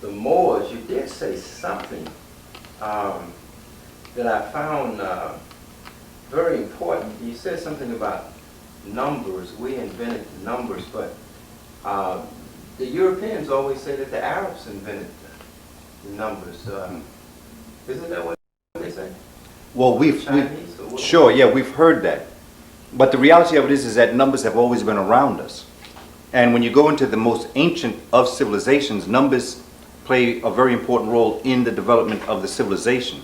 the Moors, you did say something that I found very important. You said something about numbers. We invented the numbers, but the Europeans always say that the Arabs invented the numbers. Isn't that what they say? Well, sure, yeah, we've heard that. But the reality of it is that numbers have always been around us. And when you go into the most ancient of civilizations, numbers play a very important role in the development of the civilization.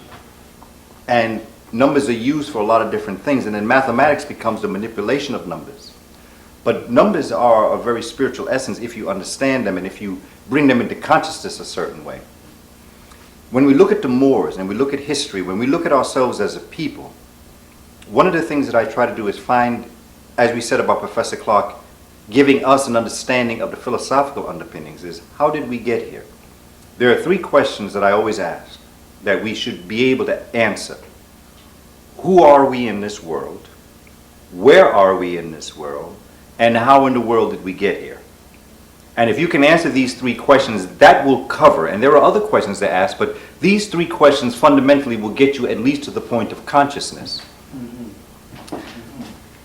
And numbers are used for a lot of different things, and then mathematics becomes the manipulation of numbers. But numbers are a very spiritual essence if you understand them and if you bring them into consciousness a certain way. When we look at the Moors and we look at history, when we look at ourselves as a people, one of the things that I try to do is find, as we said about Professor Clark, giving us an understanding of the philosophical underpinnings is, how did we get here? There are three questions that I always ask that we should be able to answer. Who are we in this world? Where are we in this world? And how in the world did we get here? And if you can answer these three questions, that will cover, and there are other questions to ask, but these three questions fundamentally will get you at least to the point of consciousness.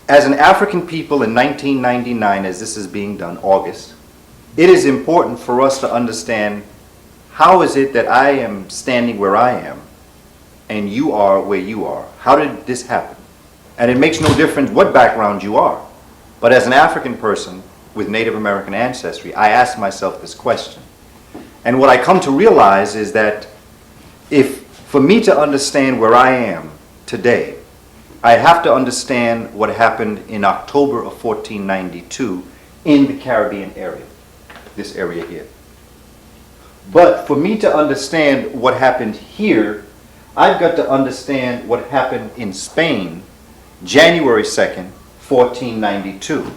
As an African people in 1999, as this is being done, August, it is important for us to understand, how is it that I am standing where I am and you are where you are? How did this happen? And it makes no difference what background you are. But as an African person with Native American ancestry, I ask myself this question. And what I come to realize is that for me to understand where I am today, I have to understand what happened in October of 1492 in the Caribbean area, this area here. But for me to understand what happened here, I've got to understand what happened in Spain, January 2nd, 1492.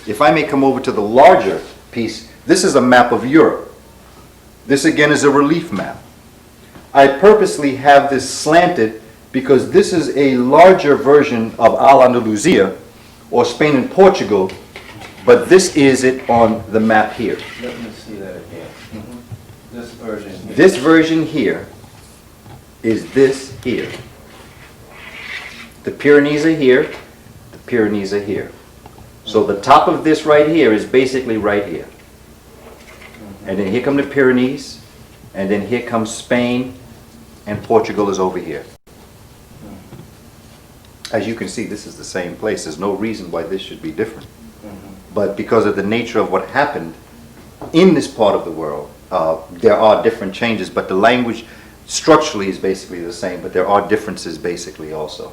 If I may come over to the larger piece, this is a map of Europe. This again is a relief map. I purposely have this slanted because this is a larger version of Al-Andalusia, or Spain and Portugal, but this is it on the map here. Let me see that again. This version here. This version here is this here. The Pyrenees are here, the Pyrenees are here. So the top of this right here is basically right here. And then here come the Pyrenees, and then here comes Spain, and Portugal is over here. As you can see, this is the same place. There's no reason why this should be different. But because of the nature of what happened in this part of the world, there are different changes, but the language structurally is basically the same, but there are differences basically also.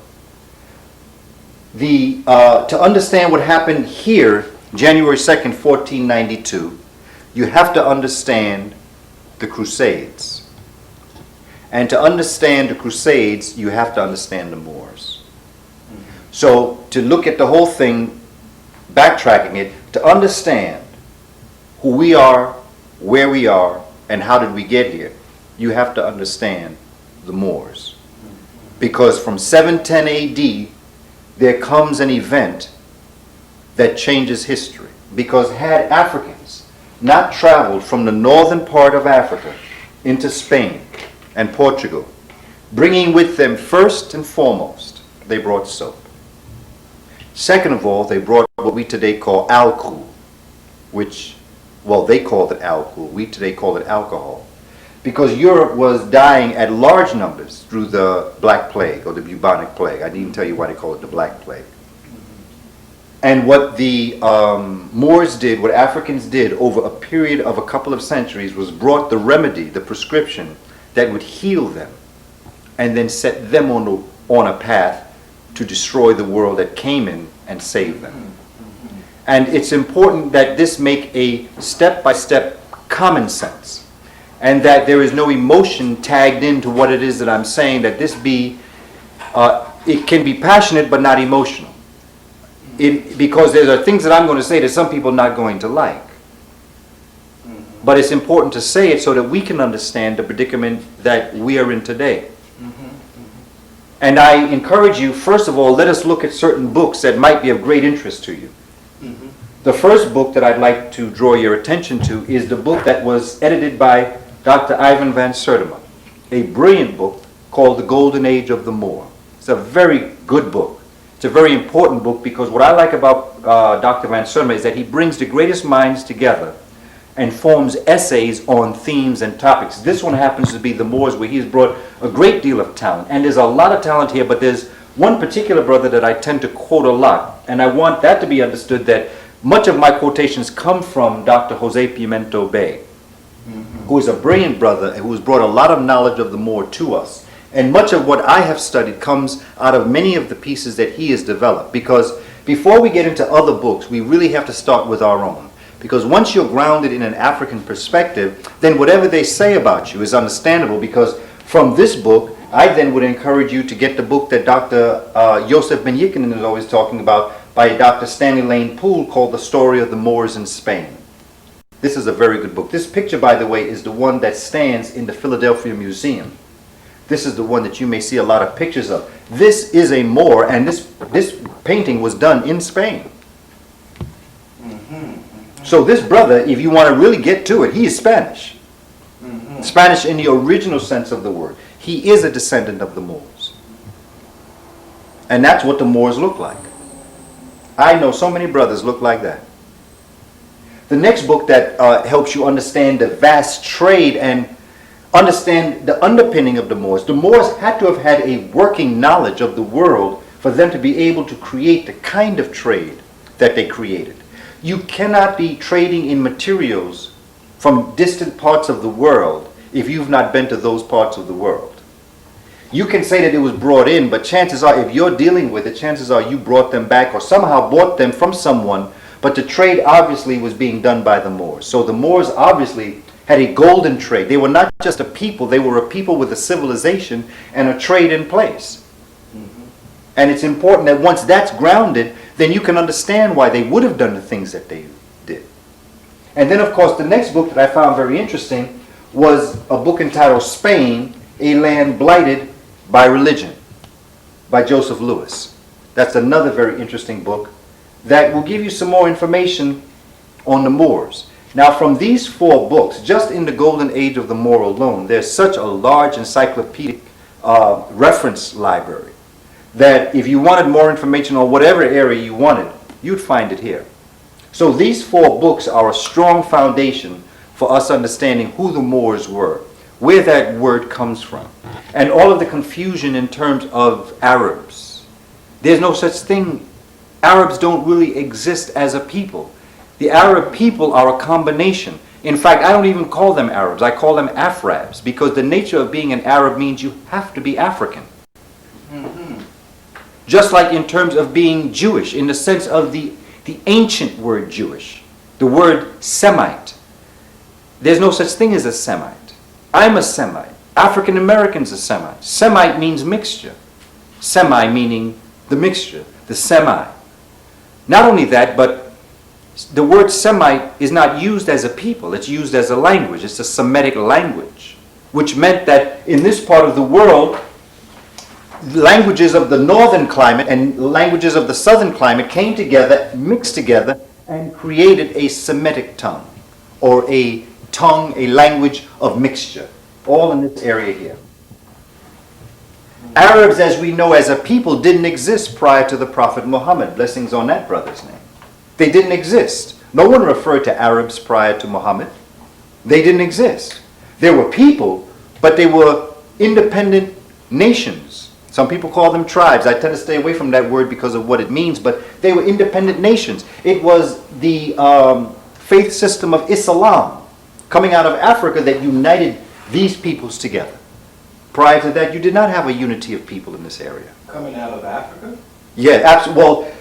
To understand what happened here, January 2nd, 1492, you have to understand the Crusades. And to understand the Crusades, you have to understand the Moors. So to look at the whole thing, backtracking it, to understand who we are, where we are, and how did we get here, you have to understand the Moors. Because from 710 AD, there comes an event that changes history. Because had Africans not traveled from the northern part of Africa into Spain and Portugal, bringing with them first and foremost, they brought soap. Second of all, they brought what we today call alcohol, which, well, they called it alcohol. We today call it alcohol. Because Europe was dying at large numbers through the Black Plague, or the bubonic plague. I didn't even tell you why they call it the Black Plague. And what the Moors did, what Africans did over a period of a couple of centuries, was brought the remedy, the prescription, that would heal them, and then set them on a path to destroy the world that came in and save them. And it's important that this make a step-by-step common sense, and that there is no emotion tagged into what it is that I'm saying, that this be, it can be passionate but not emotional. Because there are things that I'm going to say that some people are not going to like. But it's important to say it so that we can understand the predicament that we are in today. And I encourage you, first of all, let us look at certain books that might be of great interest to you. The first book that I'd like to draw your attention to is the book that was edited by Dr. Ivan van Sertima, a brilliant book called The Golden Age of the Moor. It's a very good book. It's a very important book because what I like about Dr. van Sertima is that he brings the greatest minds together and forms essays on themes and topics. This one happens to be the Moors, where he's brought a great deal of talent. And there's a lot of talent here, but there's one particular brother that I tend to quote a lot, and I want that to be understood that much of my quotations come from Dr. Jose Pimienta Bey, who is a brilliant brother who has brought a lot of knowledge of the Moor to us. And much of what I have studied comes out of many of the pieces that he has developed. Because before we get into other books, we really have to start with our own. Because once you're grounded in an African perspective, then whatever they say about you is understandable. Because from this book, I then would encourage you to get the book that Dr. Joseph Ben-Jochannan is always talking about by Dr. Stanley Lane-Poole, called The Story of the Moors in Spain. This is a very good book. This picture, by the way, is the one that stands in the Philadelphia Museum. This is the one that you may see a lot of pictures of. This is a Moor, and this painting was done in Spain. So this brother, if you want to really get to it, he is Spanish. Spanish in the original sense of the word. He is a descendant of the Moors. And that's what the Moors look like. I know so many brothers look like that. The next book that helps you understand the vast trade and understand the underpinning of the Moors. The Moors had to have had a working knowledge of the world for them to be able to create the kind of trade that they created. You cannot be trading in materials from distant parts of the world if you've not been to those parts of the world. You can say that it was brought in, but chances are, if you're dealing with it, chances are you brought them back or somehow bought them from someone, but the trade obviously was being done by the Moors. So the Moors obviously had a golden trade. They were not just a people, they were a people with a civilization and a trade in place. And it's important that once that's grounded, then you can understand why they would have done the things that they did. And then, of course, the next book that I found very interesting was a book entitled Spain, a Land Blighted by Religion, by Joseph Lewis. That's another very interesting book that will give you some more information on the Moors. Now, from these four books, just in the Golden Age of the Moor alone, there's such a large encyclopedic reference library that if you wanted more information on whatever area you wanted, you'd find it here. So these four books are a strong foundation for us understanding who the Moors were, where that word comes from, and all of the confusion in terms of Arabs. There's no such thing. Arabs don't really exist as a people. The Arab people are a combination. In fact, I don't even call them Arabs. I call them Afrabs, because the nature of being an Arab means you have to be African. Just like in terms of being Jewish, in the sense of the ancient word Jewish, the word Semite. There's no such thing as a Semite. I'm a Semite. African American's a Semite. Semite means mixture. Semi meaning the mixture, the semi. Not only that, but the word Semite is not used as a people. It's used as a language. It's a Semitic language, which meant that in this part of the world, languages of the northern climate and languages of the southern climate came together, mixed together, and created a Semitic tongue, or a tongue, a language of mixture, all in this area here. Arabs, as we know as a people, didn't exist prior to the Prophet Muhammad. Blessings on that brother's name. They didn't exist. No one referred to Arabs prior to Muhammad. They didn't exist. There were people, but they were independent nations. Some people call them tribes. I tend to stay away from that word because of what it means, but they were independent nations. It was the faith system of Islam coming out of Africa that united these peoples together. Prior to that, you did not have a unity of people in this area. Coming out of Africa? Yeah, absolutely. Well,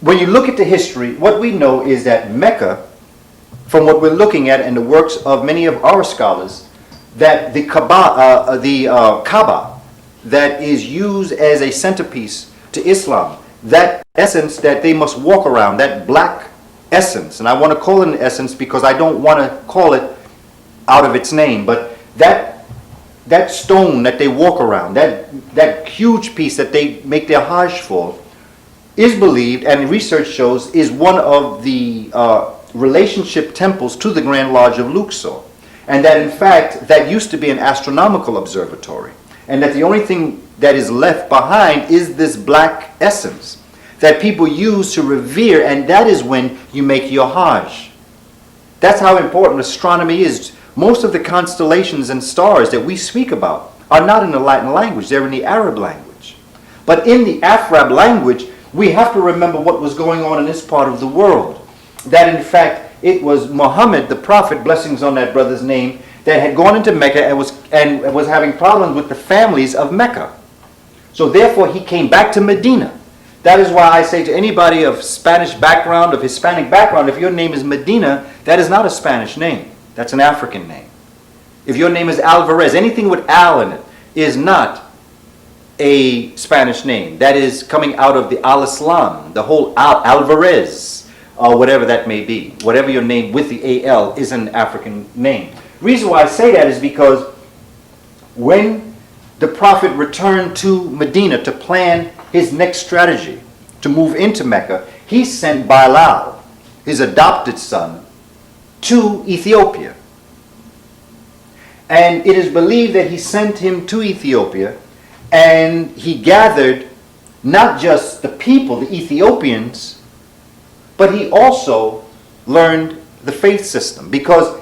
when you look at the history, what we know is that Mecca, from what we're looking at in the works of many of our scholars, that the Kaaba that is used as a centerpiece to Islam, that essence that they must walk around, that black essence, and I want to call it an essence because I don't want to call it out of its name, but that stone that they walk around, that huge piece that they make their hajj for, is believed, and research shows, is one of the relationship temples to the Grand Lodge of Luxor. and that in fact that used to be an astronomical observatory, and that the only thing that is left behind is this black essence that people use to revere, and that is when you make your Hajj. That's how important astronomy is. Most of the constellations and stars that we speak about are not in the Latin language, they're in the Arab language. But in the Afrab language, we have to remember what was going on in this part of the world. That in fact, it was Muhammad, the prophet, blessings on that brother's name, that had gone into Mecca and was having problems with the families of Mecca. So therefore, he came back to Medina. That is why I say to anybody of Spanish background, of Hispanic background, if your name is Medina, that is not a Spanish name. That's an African name. If your name is Alvarez, anything with Al in it is not a Spanish name. That is coming out of the Al-Islam, the whole Alvarez, or whatever that may be. Whatever your name with the AL is an African name. The reason why I say that is because when the Prophet returned to Medina to plan his next strategy to move into Mecca, he sent Bilal, his adopted son, to Ethiopia. And it is believed that he sent him to Ethiopia and he gathered not just the people, the Ethiopians, but he also learned the faith system, because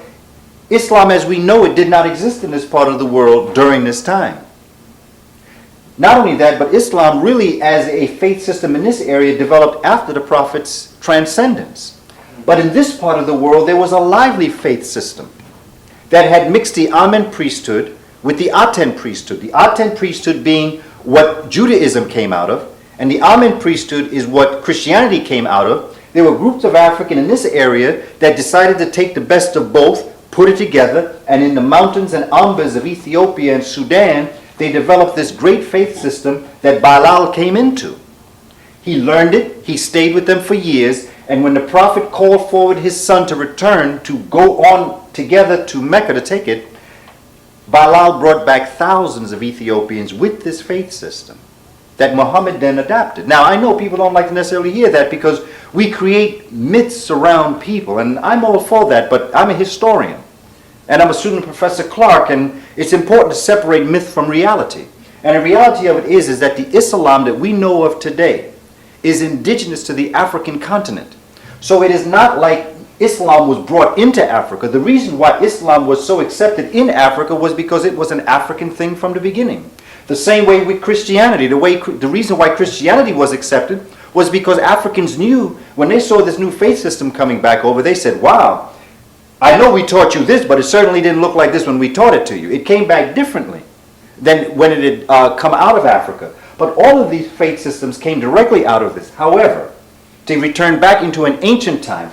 Islam as we know it did not exist in this part of the world during this time. Not only that, but Islam really as a faith system in this area developed after the Prophet's transcendence. But in this part of the world, there was a lively faith system that had mixed the Amen priesthood with the Aten priesthood. The Aten priesthood being what Judaism came out of, and the Amen priesthood is what Christianity came out of. There were groups of African in this area that decided to take the best of both, put it together, and in the mountains and ambas of Ethiopia and Sudan, they developed this great faith system that Bilal came into. He learned it, he stayed with them for years, and when the Prophet called forward his son to return, to go on together to Mecca to take it, Bilal brought back thousands of Ethiopians with this faith system that Muhammad then adapted. Now, I know people don't like to necessarily hear that because we create myths around people, and I'm all for that, but I'm a historian. And I'm a student of Professor Clark, and it's important to separate myth from reality. And the reality of it is that the Islam that we know of today is indigenous to the African continent. So it is not like Islam was brought into Africa. The reason why Islam was so accepted in Africa was because it was an African thing from the beginning. The same way with Christianity. The reason why Christianity was accepted was because Africans knew when they saw this new faith system coming back over, they said, wow, I know we taught you this, but it certainly didn't look like this when we taught it to you. It came back differently than when it had come out of Africa. But all of these faith systems came directly out of this. However, they returned back into an ancient time.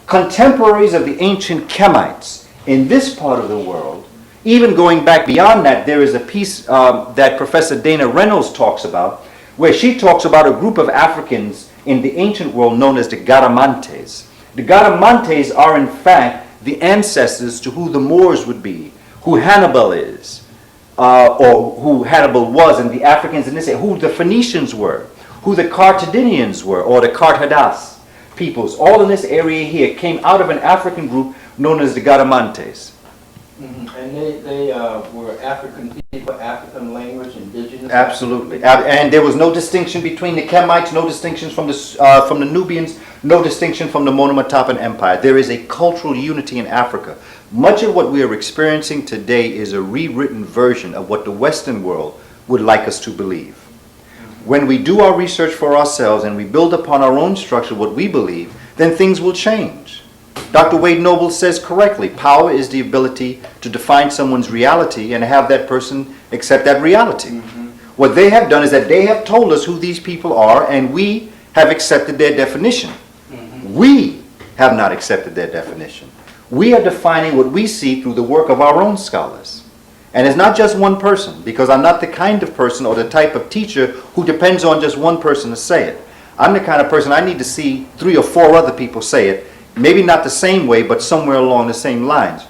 Contemporaries of the ancient Kemites in this part of the world, even going back beyond that, there is a piece that Professor Dana Reynolds talks about, where she talks about a group of Africans in the ancient world known as the Garamantes. The Garamantes are in fact the ancestors to who the Moors would be, who Hannibal is, or who Hannibal was, and the Africans in this area, who the Phoenicians were, who the Carthaginians were, or the Carthadas peoples. All in this area here came out of an African group known as the Garamantes. Mm-hmm. And they were African people, African language, indigenous. Absolutely, and there was no distinction between the Kemites, no distinctions from the Nubians, no distinction from the Monomotapa Empire. There is a cultural unity in Africa. Much of what we are experiencing today is a rewritten version of what the Western world would like us to believe. When we do our research for ourselves and we build upon our own structure what we believe, then things will change. Dr. Wade Noble says correctly, power is the ability to define someone's reality and have that person accept that reality. Mm-hmm. What they have done is that they have told us who these people are, and we have accepted their definition. Mm-hmm. We have not accepted their definition. We are defining what we see through the work of our own scholars. And it's not just one person, because I'm not the kind of person or the type of teacher who depends on just one person to say it. I'm the kind of person I need to see 3 or 4 other people say it, maybe not the same way, but somewhere along the same lines.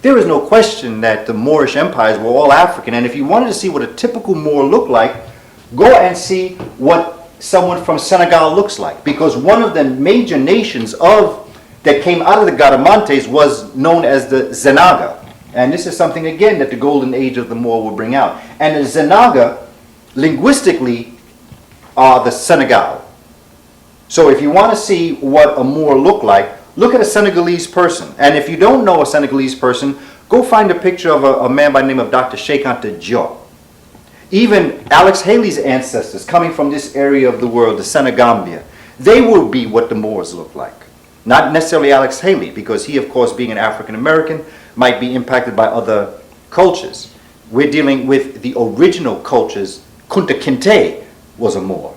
There is no question that the Moorish empires were all African, and if you wanted to see what a typical Moor looked like, go and see what someone from Senegal looks like, because one of the major nations that came out of the Garamantes was known as the Zenaga. And this is something, again, that the golden age of the Moor will bring out. And the Zenaga, linguistically, are the Senegal. So if you want to see what a Moor looked like, look at a Senegalese person. And if you don't know a Senegalese person, go find a picture of a man by the name of Dr. Cheikh Anta Diop. Even Alex Haley's ancestors, coming from this area of the world, the Senegambia, they will be what the Moors look like. Not necessarily Alex Haley, because he, of course, being an African American, might be impacted by other cultures. We're dealing with the original cultures. Kunta Kinte was a Moor.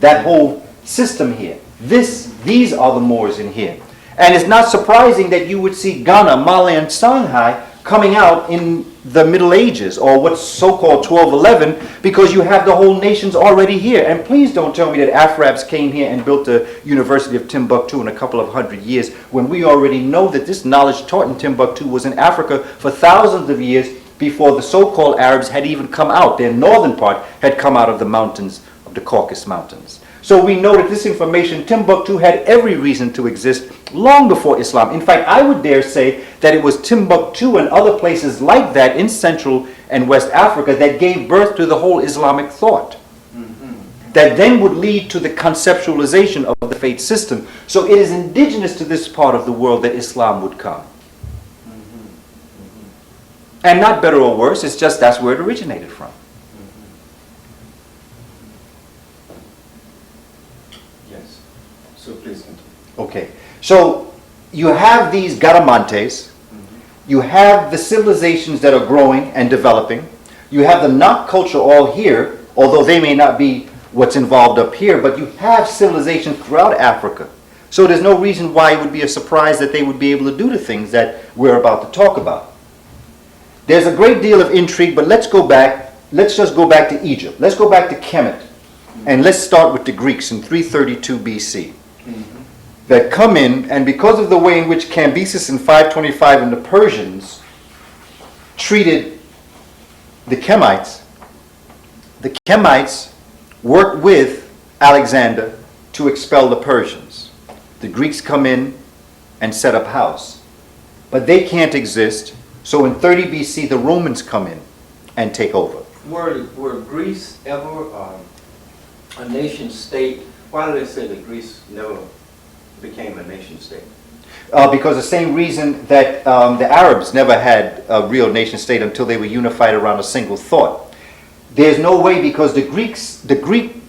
That whole system here, these are the Moors in here. And it's not surprising that you would see Ghana, Mali, and Songhai coming out in the Middle Ages, or what's so-called 1211, because you have the whole nations already here. And please don't tell me that Afrabs came here and built the University of Timbuktu in a couple of hundred years, when we already know that this knowledge taught in Timbuktu was in Africa for thousands of years before the so-called Arabs had even come out. Their northern part had come out of the mountains, of the Caucasus Mountains. So we know that this information, Timbuktu had every reason to exist long before Islam. In fact, I would dare say that it was Timbuktu and other places like that in Central and West Africa that gave birth to the whole Islamic thought. That then would lead to the conceptualization of the faith system. So it is indigenous to this part of the world that Islam would come. And not better or worse, it's just that's where it originated from. So please continue. Okay, so you have these Garamantes, you have the civilizations that are growing and developing, you have the Nok culture all here, although they may not be what's involved up here, but you have civilizations throughout Africa. So there's no reason why it would be a surprise that they would be able to do the things that we're about to talk about. There's a great deal of intrigue, but let's just go back to Egypt. Let's go back to Kemet, and let's start with the Greeks in 332 BC. That come in, and because of the way in which Cambyses in 525 and the Persians treated the Kemites worked with Alexander to expel the Persians. The Greeks come in and set up house. But they can't exist, so in 30 BC the Romans come in and take over. Were Greece ever a nation state? Why do they say that Greece never became a nation state? Because the same reason that the Arabs never had a real nation state until they were unified around a single thought. There's no way, because the Greek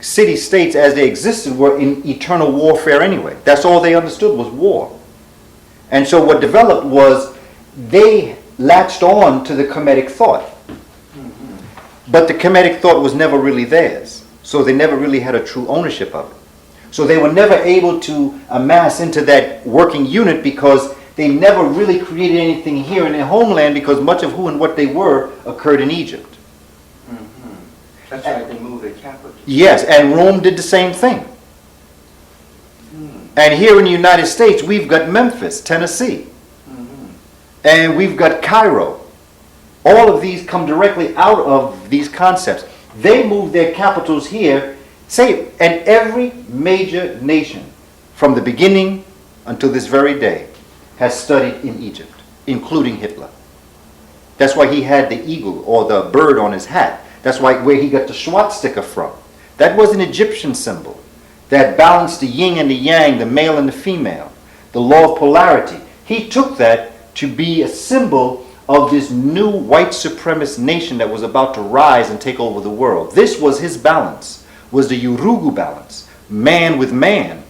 city-states as they existed were in eternal warfare anyway. That's all they understood was war. And so what developed was they latched on to the Kemetic thought. But the Kemetic thought was never really theirs. So they never really had a true ownership of it. So they were never able to amass into that working unit because they never really created anything here in their homeland, because much of who and what they were occurred in Egypt. That's right, they moved their capital. Yes, and Rome did the same thing. And here in the United States, we've got Memphis, Tennessee. And we've got Cairo. All of these come directly out of these concepts. They moved their capitals here. And every major nation from the beginning until this very day has studied in Egypt, including Hitler. That's why he had the eagle or the bird on his hat. That's where he got the swastika from. That was an Egyptian symbol that balanced the yin and the yang, the male and the female, the law of polarity. He took that to be a symbol of this new white supremacist nation that was about to rise and take over the world. This was his balance. Was the Urugu balance, man with man,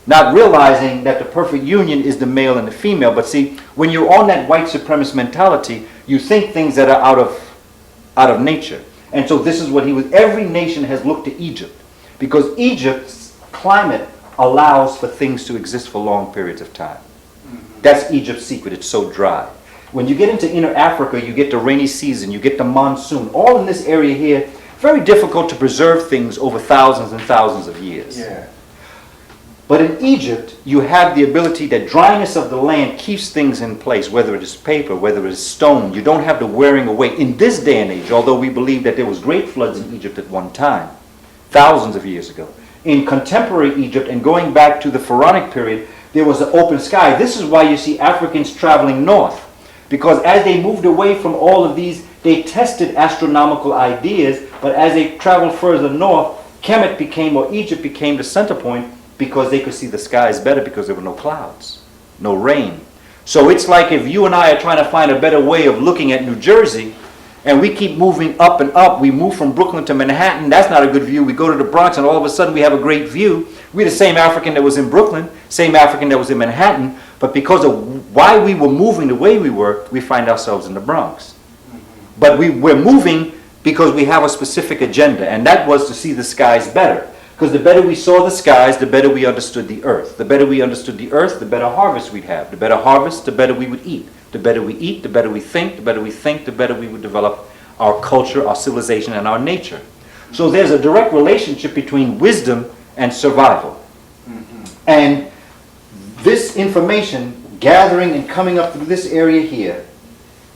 not realizing that the perfect union is the male and the female. But see, when you're on that white supremacist mentality, you think things that are out of nature. And so this is what he was. Every nation has looked to Egypt, because Egypt's climate allows for things to exist for long periods of time. That's Egypt's secret. It's so dry. When you get into inner Africa, you get the rainy season, you get the monsoon, all in this area here. Very difficult to preserve things over thousands and thousands of years. Yeah. But in Egypt, you have the ability that dryness of the land keeps things in place, whether it is paper, whether it is stone. You don't have the wearing away. In this day and age, although we believe that there was great floods in Egypt at one time, thousands of years ago, in contemporary Egypt and going back to the Pharaonic period, there was an open sky. This is why you see Africans traveling north, Because as they moved away from all of these, they tested astronomical ideas, but as they traveled further north, Kemet became, or Egypt became the center point because they could see the skies better because there were no clouds, no rain. So it's like if you and I are trying to find a better way of looking at New Jersey, and we keep moving up and up. We move from Brooklyn to Manhattan. That's not a good view. We go to the Bronx, and all of a sudden we have a great view. We're the same African that was in Brooklyn, same African that was in Manhattan, but because of why we were moving the way we were, we find ourselves in the Bronx. But we're moving because we have a specific agenda, and that was to see the skies better. Because the better we saw the skies, the better we understood the earth. The better we understood the earth, the better harvest we'd have. The better harvest, the better we would eat. The better we eat, the better we think. The better we think, the better we would develop our culture, our civilization, and our nature. So there's a direct relationship between wisdom and survival. And this information gathering and coming up through this area here,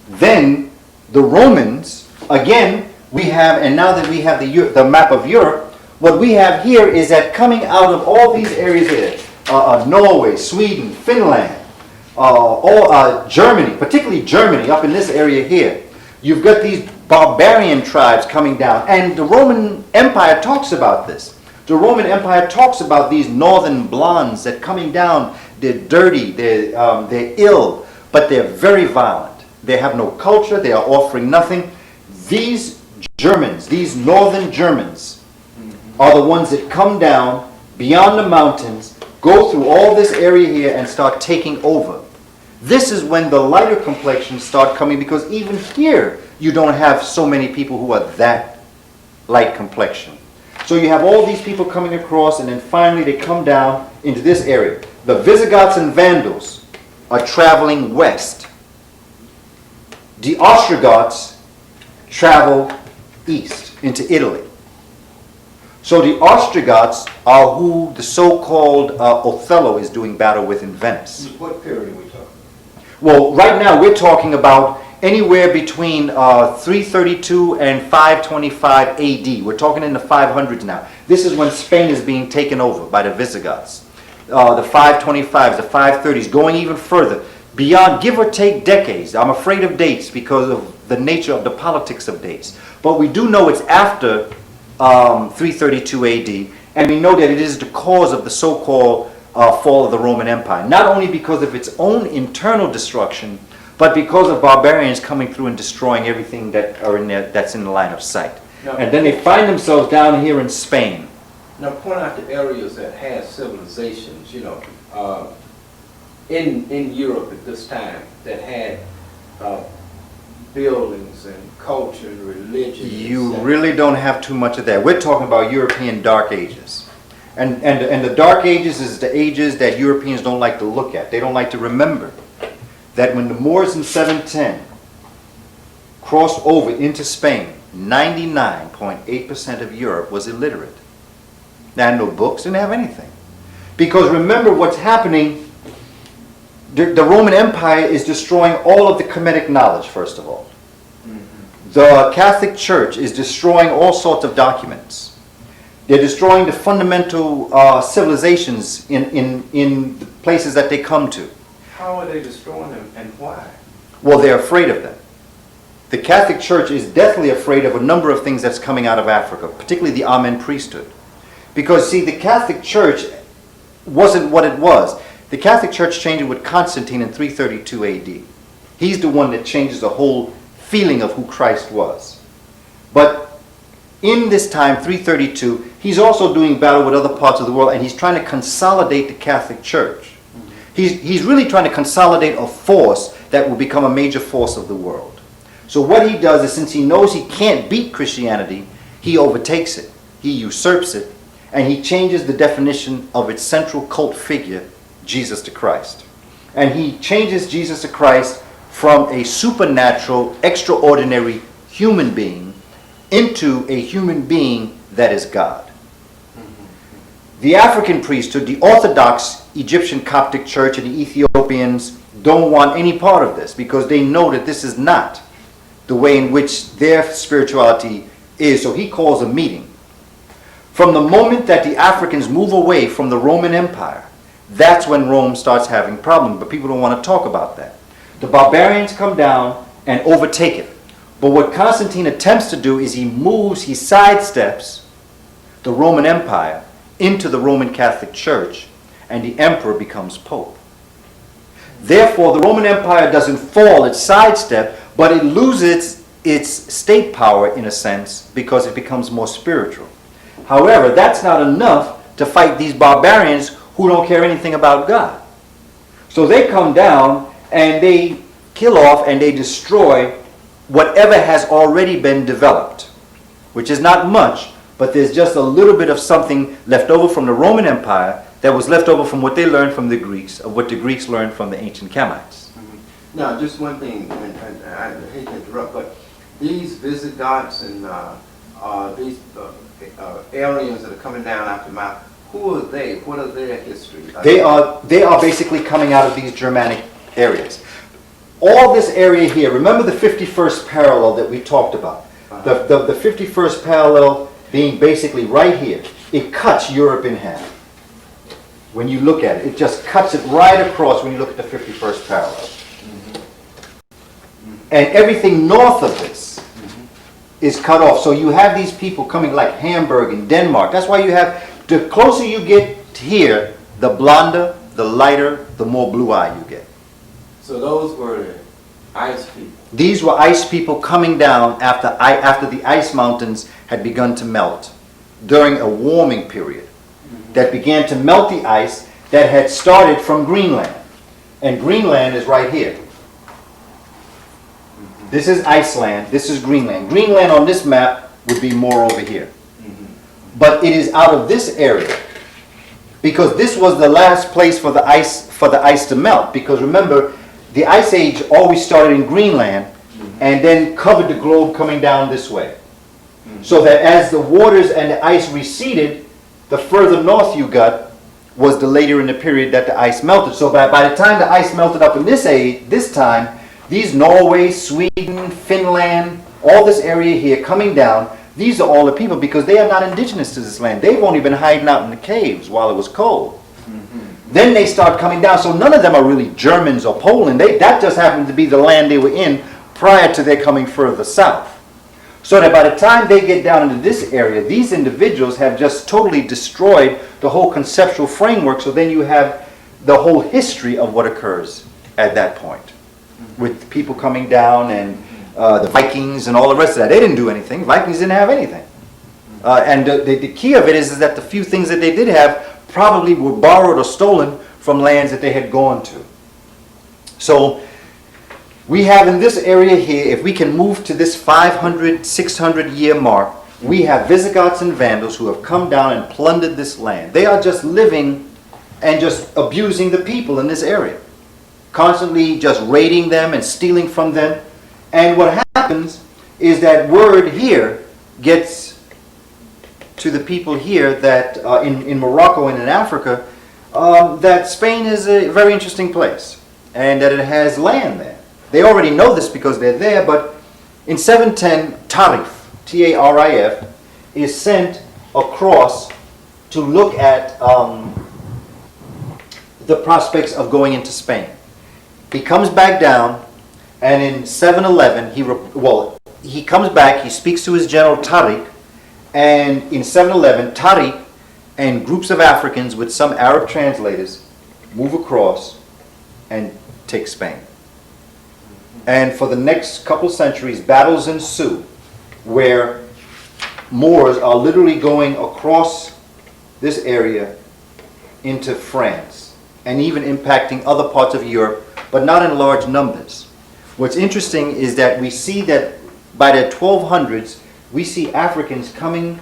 then the Romans, again, we have, and now that we have the map of Europe, what we have here is that coming out of all these areas here, Norway, Sweden, Finland, Germany, particularly Germany, up in this area here, you've got these barbarian tribes coming down. And the Roman Empire talks about this. The Roman Empire talks about these northern blondes that coming down, they're dirty, they're ill, but they're very violent. They have no culture, they are offering nothing. These Germans, these northern Germans, are the ones that come down beyond the mountains, go through all this area here and start taking over. This is when the lighter complexions start coming, because even here you don't have so many people who are that light complexion. So you have all these people coming across, and then finally they come down into this area. The Visigoths and Vandals are traveling west. The Ostrogoths travel east into Italy. So the Ostrogoths are who the so-called Othello is doing battle with in Venice. What period are we talking? Well, right now we're talking about anywhere between 332 and 525 AD. We're talking in the 500s now. This is when Spain is being taken over by the Visigoths. The 525s, the 530s, going even further, beyond, give or take decades. I'm afraid of dates because of the nature of the politics of dates. But we do know it's after 332 AD, and we know that it is the cause of the so-called fall of the Roman Empire. Not only because of its own internal destruction, but because of barbarians coming through and destroying everything that are in there, that's in the line of sight. Now, and then they find themselves down here in Spain. Now point out the areas that had civilizations, you know, in Europe at this time that had buildings and culture and religion. You really don't have too much of that. We're talking about European Dark Ages. And the Dark Ages is the ages that Europeans don't like to look at. They don't like to remember that when the Moors in 710 crossed over into Spain, 99.8% of Europe was illiterate. They had no books, didn't have anything. Because remember what's happening, the Roman Empire is destroying all of the Kemetic knowledge, first of all. The Catholic Church is destroying all sorts of documents. They're destroying the fundamental civilizations in the places that they come to. How are they destroying them, and why? Well, they're afraid of them. The Catholic Church is deathly afraid of a number of things that's coming out of Africa, particularly the Amen priesthood. Because, see, the Catholic Church wasn't what it was. The Catholic Church changed it with Constantine in 332 AD. He's the one that changes the whole feeling of who Christ was. But in this time, 332, he's also doing battle with other parts of the world, and he's trying to consolidate the Catholic Church. He's really trying to consolidate a force that will become a major force of the world. So what he does is, since he knows he can't beat Christianity, he overtakes it, he usurps it, and he changes the definition of its central cult figure, Jesus the Christ. And he changes Jesus the Christ from a supernatural, extraordinary human being into a human being that is God. The African priesthood, the Orthodox Egyptian Coptic Church, and the Ethiopians don't want any part of this because they know that this is not the way in which their spirituality is. So he calls a meeting. From the moment that the Africans move away from the Roman Empire, that's when Rome starts having problems, but people don't want to talk about that. The barbarians come down and overtake it. But what Constantine attempts to do is he sidesteps the Roman Empire into the Roman Catholic Church, and the emperor becomes pope. Therefore, the Roman Empire doesn't fall, it sidesteps, but it loses its state power in a sense because it becomes more spiritual. However, that's not enough to fight these barbarians who don't care anything about God. So they come down and they kill off and they destroy whatever has already been developed, which is not much, but there's just a little bit of something left over from the Roman Empire that was left over from what they learned from the Greeks, of what the Greeks learned from the ancient Kamites. Now, just one thing, and I hate to interrupt, but these Visigoths and these aliens that are coming down after Mount, who are they? What are their history? They are basically coming out of these Germanic areas. All this area here, remember the 51st parallel that we talked about? The 51st parallel being basically right here. It cuts Europe in half. When you look at it, it just cuts it right across when you look at the 51st parallel. And everything north of this is cut off. So you have these people coming like Hamburg and Denmark. That's why you have, the closer you get here, the blonder, the lighter, the more blue eye you get. So those were ice people. These were ice people coming down after the ice mountains had begun to melt during a warming period that began to melt the ice that had started from Greenland. And Greenland is right here. This is Iceland, this is Greenland. Greenland on this map would be more over here. But it is out of this area because this was the last place for the ice to melt. Because remember, the Ice Age always started in Greenland and then covered the globe coming down this way. So that as the waters and the ice receded, the further north you got was the later in the period that the ice melted. So by the time the ice melted up in this time, these Norway, Sweden, Finland, all this area here coming down, these are all the people because they are not indigenous to this land. They've only been hiding out in the caves while it was cold. Then they start coming down, so none of them are really Germans or Poland. That just happened to be the land they were in prior to their coming further south. So that by the time they get down into this area, these individuals have just totally destroyed the whole conceptual framework, so then you have the whole history of what occurs at that point. With people coming down and the Vikings and all the rest of that. They didn't do anything. Vikings didn't have anything. And the key of it is that the few things that they did have probably were borrowed or stolen from lands that they had gone to. So we have in this area here, if we can move to this 500, 600 year mark, we have Visigoths and Vandals who have come down and plundered this land. They are just living and just abusing the people in this area. Constantly just raiding them and stealing from them. And what happens is that word here gets to the people here that in Morocco and in Africa, that Spain is a very interesting place and that it has land there. They already know this because they're there, but in 710, Tarif, T-A-R-I-F, is sent across to look at the prospects of going into Spain. He comes back down, and in 711, he comes back, he speaks to his general Tariq, and in 711, Tariq and groups of Africans with some Arab translators move across and take Spain. And for the next couple centuries, battles ensue where Moors are literally going across this area into France and even impacting other parts of Europe, but not in large numbers. What's interesting is that we see that by the 1200s, we see Africans coming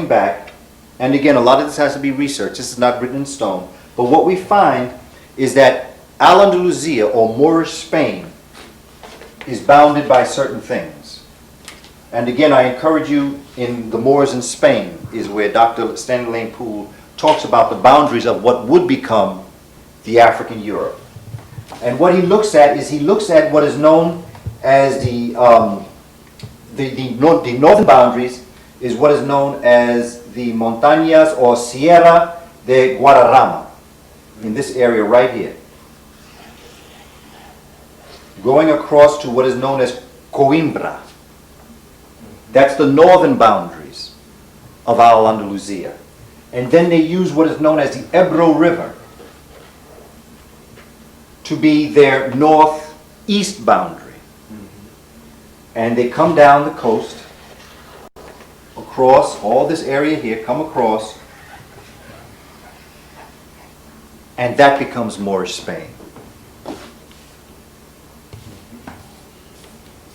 back, and again, a lot of this has to be researched. This is not written in stone. But what we find is that Al-Andalusia, or Moorish Spain, is bounded by certain things. And again, I encourage you, in The Moors in Spain, is where Dr. Stanley Lane-Poole talks about the boundaries of what would become the African Europe. And what he looks at is what is known as the northern boundaries is what is known as the Montañas or Sierra de Guadarrama, in this area right here. going across to what is known as Coimbra. That's the northern boundaries of Al-Andalusia. And then they use what is known as the Ebro River to be their northeast boundary. And they come down the coast, across all this area here, come across, and that becomes Moorish Spain.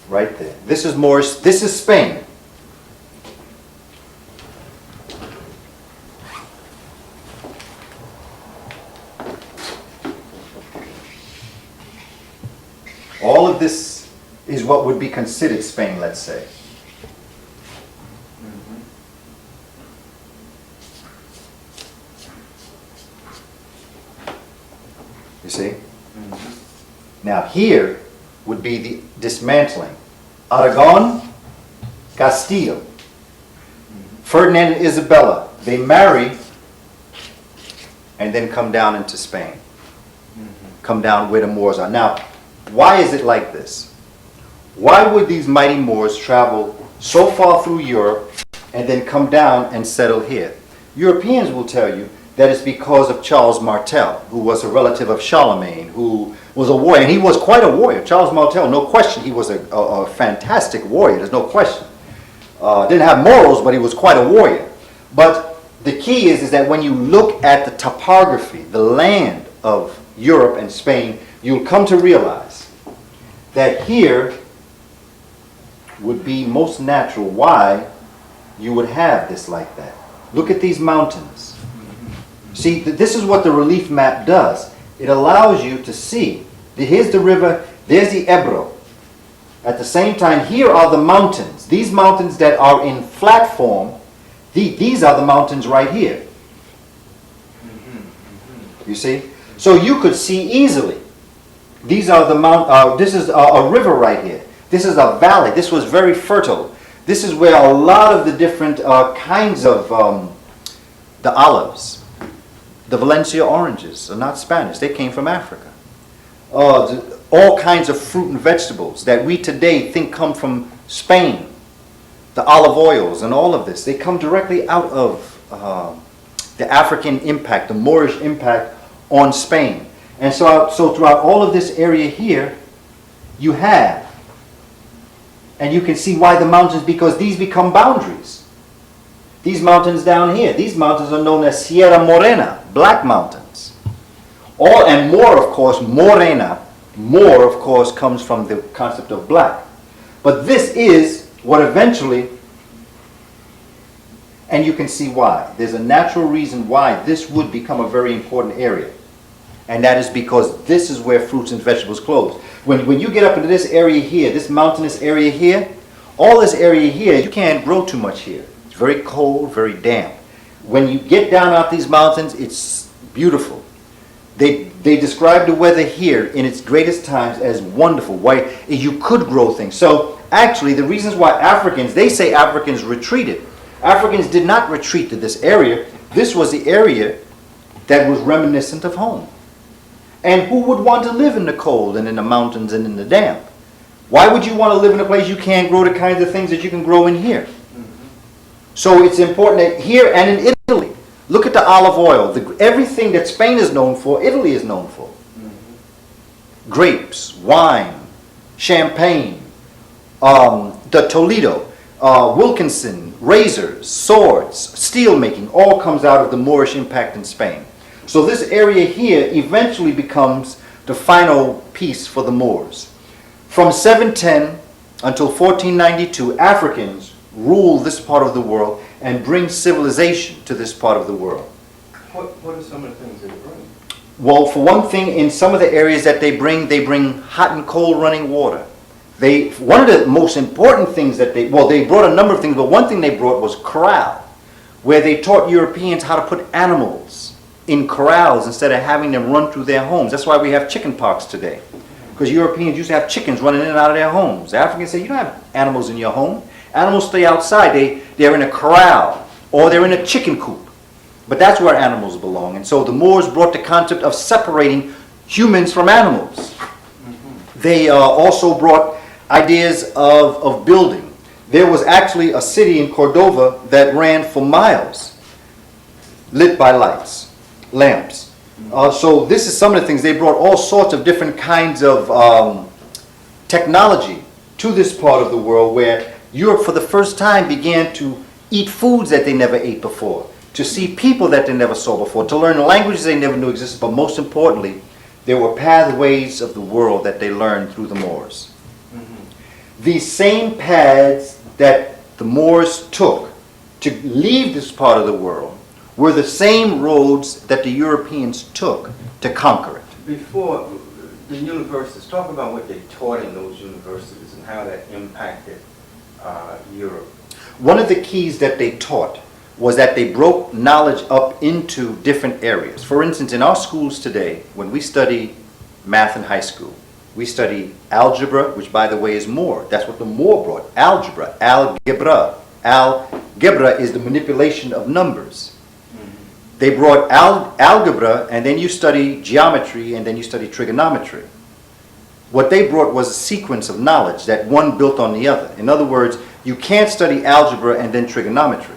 Right there. This is Moorish, this is Spain. All of this is what would be considered Spain, let's say. You see? Now here would be the dismantling. Aragon, Castile. Ferdinand and Isabella, they marry and then come down into Spain. Come down where the Moors are. Now, why is it like this? Why would these mighty Moors travel so far through Europe and then come down and settle here? Europeans will tell you that it's because of Charles Martel, who was a relative of Charlemagne, who was a warrior, and he was quite a warrior. Charles Martel, no question, he was a fantastic warrior, there's no question. Didn't have morals, but he was quite a warrior. But the key is that when you look at the topography, the land of Europe and Spain, you'll come to realize that here would be most natural why you would have this like that. Look at these mountains. See, this is what the relief map does. It allows you to see. Here's the river, there's the Ebro. At the same time, here are the mountains. These mountains that are in flat form, these are the mountains right here. You see? So you could see easily. These are the this is a river right here. This is a valley. This was very fertile. This is where a lot of the different kinds of the olives, the Valencia oranges are not Spanish. They came from Africa. All kinds of fruit and vegetables that we today think come from Spain. The olive oils and all of this, they come directly out of the African impact, the Moorish impact on Spain. And so throughout all of this area here, you have, and you can see why the mountains, because these become boundaries. These mountains down here, these mountains are known as Sierra Morena, black mountains. And Moor, of course, Morena, Moor, of course, comes from the concept of black. But this is what eventually, and you can see why. There's a natural reason why this would become a very important area. And that is because this is where fruits and vegetables grow. When you get up into this area here, this mountainous area here, all this area here, you can't grow too much here. It's very cold, very damp. When you get down out these mountains, it's beautiful. They describe the weather here in its greatest times as wonderful, why you could grow things. So actually, the reasons why Africans, they say Africans retreated. Africans did not retreat to this area. This was the area that was reminiscent of home. And who would want to live in the cold and in the mountains and in the damp? Why would you want to live in a place you can't grow the kinds of things that you can grow in here? So it's important that here and in Italy, look at the olive oil. Everything that Spain is known for, Italy is known for. Grapes, wine, champagne, the Toledo, Wilkinson, razors, swords, steel making, all comes out of the Moorish impact in Spain. So this area here eventually becomes the final piece for the Moors. From 710 until 1492, Africans rule this part of the world and bring civilization to this part of the world. What are some of the things they bring? Well, for one thing, in some of the areas that they bring hot and cold running water. One of the most important things that they brought a number of things, but one thing they brought was corral, where they taught Europeans how to put animals in corrals instead of having them run through their homes. That's why we have chicken pox today. Because Europeans used to have chickens running in and out of their homes. The Africans say, you don't have animals in your home. Animals stay outside. They're in a corral or they're in a chicken coop. But that's where animals belong. And so the Moors brought the concept of separating humans from animals. They also brought ideas of building. There was actually a city in Cordova that ran for miles, lit by lights, lamps. So this is some of the things. They brought all sorts of different kinds of technology to this part of the world, where Europe for the first time began to eat foods that they never ate before, to see people that they never saw before, to learn languages they never knew existed, but most importantly, there were pathways of the world that they learned through the Moors. These same paths that the Moors took to leave this part of the world were the same roads that the Europeans took to conquer it. Before the universities, talk about what they taught in those universities and how that impacted Europe. One of the keys that they taught was that they broke knowledge up into different areas. For instance, in our schools today, when we study math in high school, we study algebra, which by the way is Moor. That's what the Moor brought, algebra, algebra. Algebra is the manipulation of numbers. They brought algebra, and then you study geometry, and then you study trigonometry. What they brought was a sequence of knowledge that one built on the other. In other words, you can't study algebra and then trigonometry,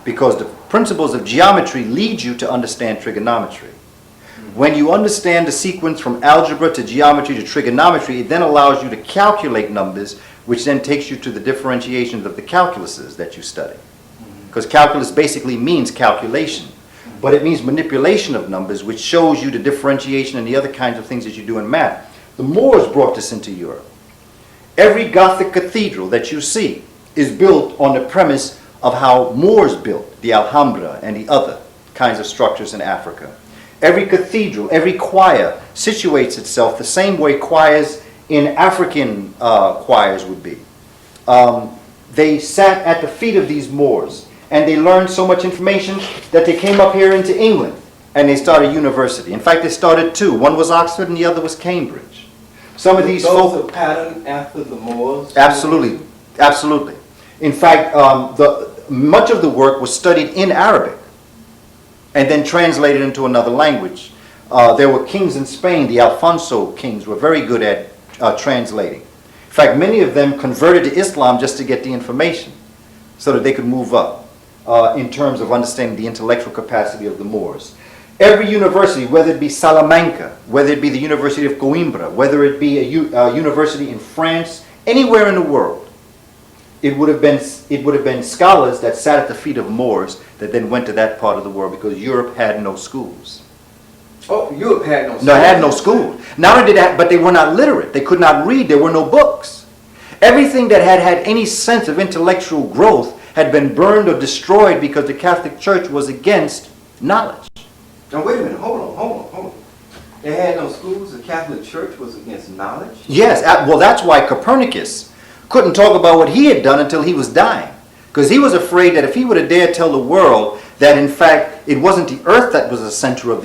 because the principles of geometry lead you to understand trigonometry. When you understand the sequence from algebra to geometry to trigonometry, it then allows you to calculate numbers, which then takes you to the differentiations of the calculuses that you study. Because calculus basically means calculation, but it means manipulation of numbers, which shows you the differentiation and the other kinds of things that you do in math. The Moors brought this into Europe. Every Gothic cathedral that you see is built on the premise of how Moors built the Alhambra and the other kinds of structures in Africa. Every cathedral, every choir situates itself the same way choirs in African choirs would be. They sat at the feet of these Moors, and they learned so much information that they came up here into England and they started university. In fact, they started two. One was Oxford and the other was Cambridge. Some of these those are patterned after the Moors? Absolutely, absolutely. In fact, much of the work was studied in Arabic and then translated into another language. There were kings in Spain. The Alfonso kings were very good at translating. In fact, many of them converted to Islam just to get the information so that they could move up in terms of understanding the intellectual capacity of the Moors. Every university, whether it be Salamanca, whether it be the University of Coimbra, whether it be a university in France, anywhere in the world, it would have been scholars that sat at the feet of Moors that then went to that part of the world, because Europe had no schools. Oh, Europe had no schools? No, had no schools. Not only did that, but they were not literate. They could not read. There were no books. Everything that had any sense of intellectual growth had been burned or destroyed because the Catholic Church was against knowledge. Now wait a minute, hold on. They had no schools, the Catholic Church was against knowledge? Yes, well that's why Copernicus couldn't talk about what he had done until he was dying. Because he was afraid that if he would have dared tell the world that in fact it wasn't the earth that was the center of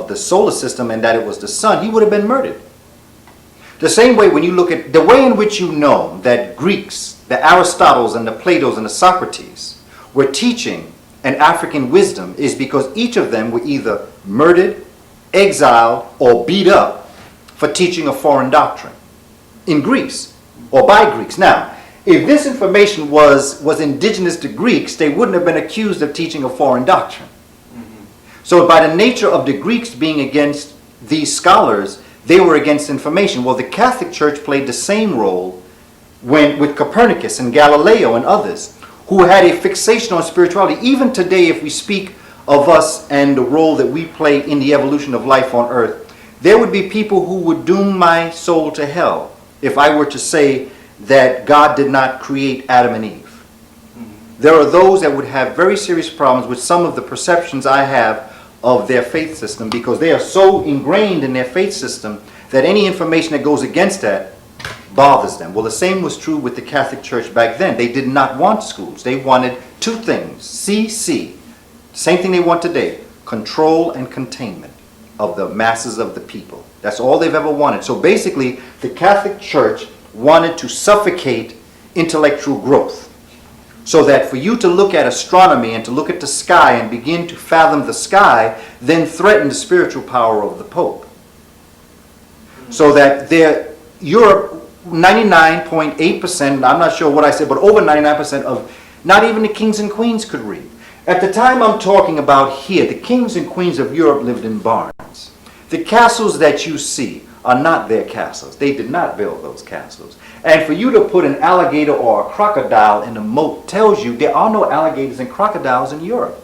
the solar system and that it was the sun, he would have been murdered. The same way when you look at the way in which you know that Greeks, the Aristotles and the Platos and the Socrates were teaching an African wisdom is because each of them were either murdered, exiled, or beat up for teaching a foreign doctrine in Greece or by Greeks. Now, if this information was indigenous to Greeks, they wouldn't have been accused of teaching a foreign doctrine. So by the nature of the Greeks being against these scholars, they were against information. Well, the Catholic Church played the same role with Copernicus and Galileo and others who had a fixation on spirituality. Even today, if we speak of us and the role that we play in the evolution of life on earth, there would be people who would doom my soul to hell if I were to say that God did not create Adam and Eve. There are those that would have very serious problems with some of the perceptions I have of their faith system, because they are so ingrained in their faith system that any information that goes against that bothers them. Well, the same was true with the Catholic Church back then. They did not want schools. They wanted two things, CC, same thing they want today, control and containment of the masses of the people. That's all they've ever wanted. So basically, the Catholic Church wanted to suffocate intellectual growth, so that for you to look at astronomy and to look at the sky and begin to fathom the sky then threatened the spiritual power of the Pope. So that Europe, 99.8%, I'm not sure what I said, but over 99% of not even the kings and queens could read. At the time I'm talking about here, the kings and queens of Europe lived in barns. The castles that you see are not their castles. They did not build those castles. And for you to put an alligator or a crocodile in a moat tells you there are no alligators and crocodiles in Europe.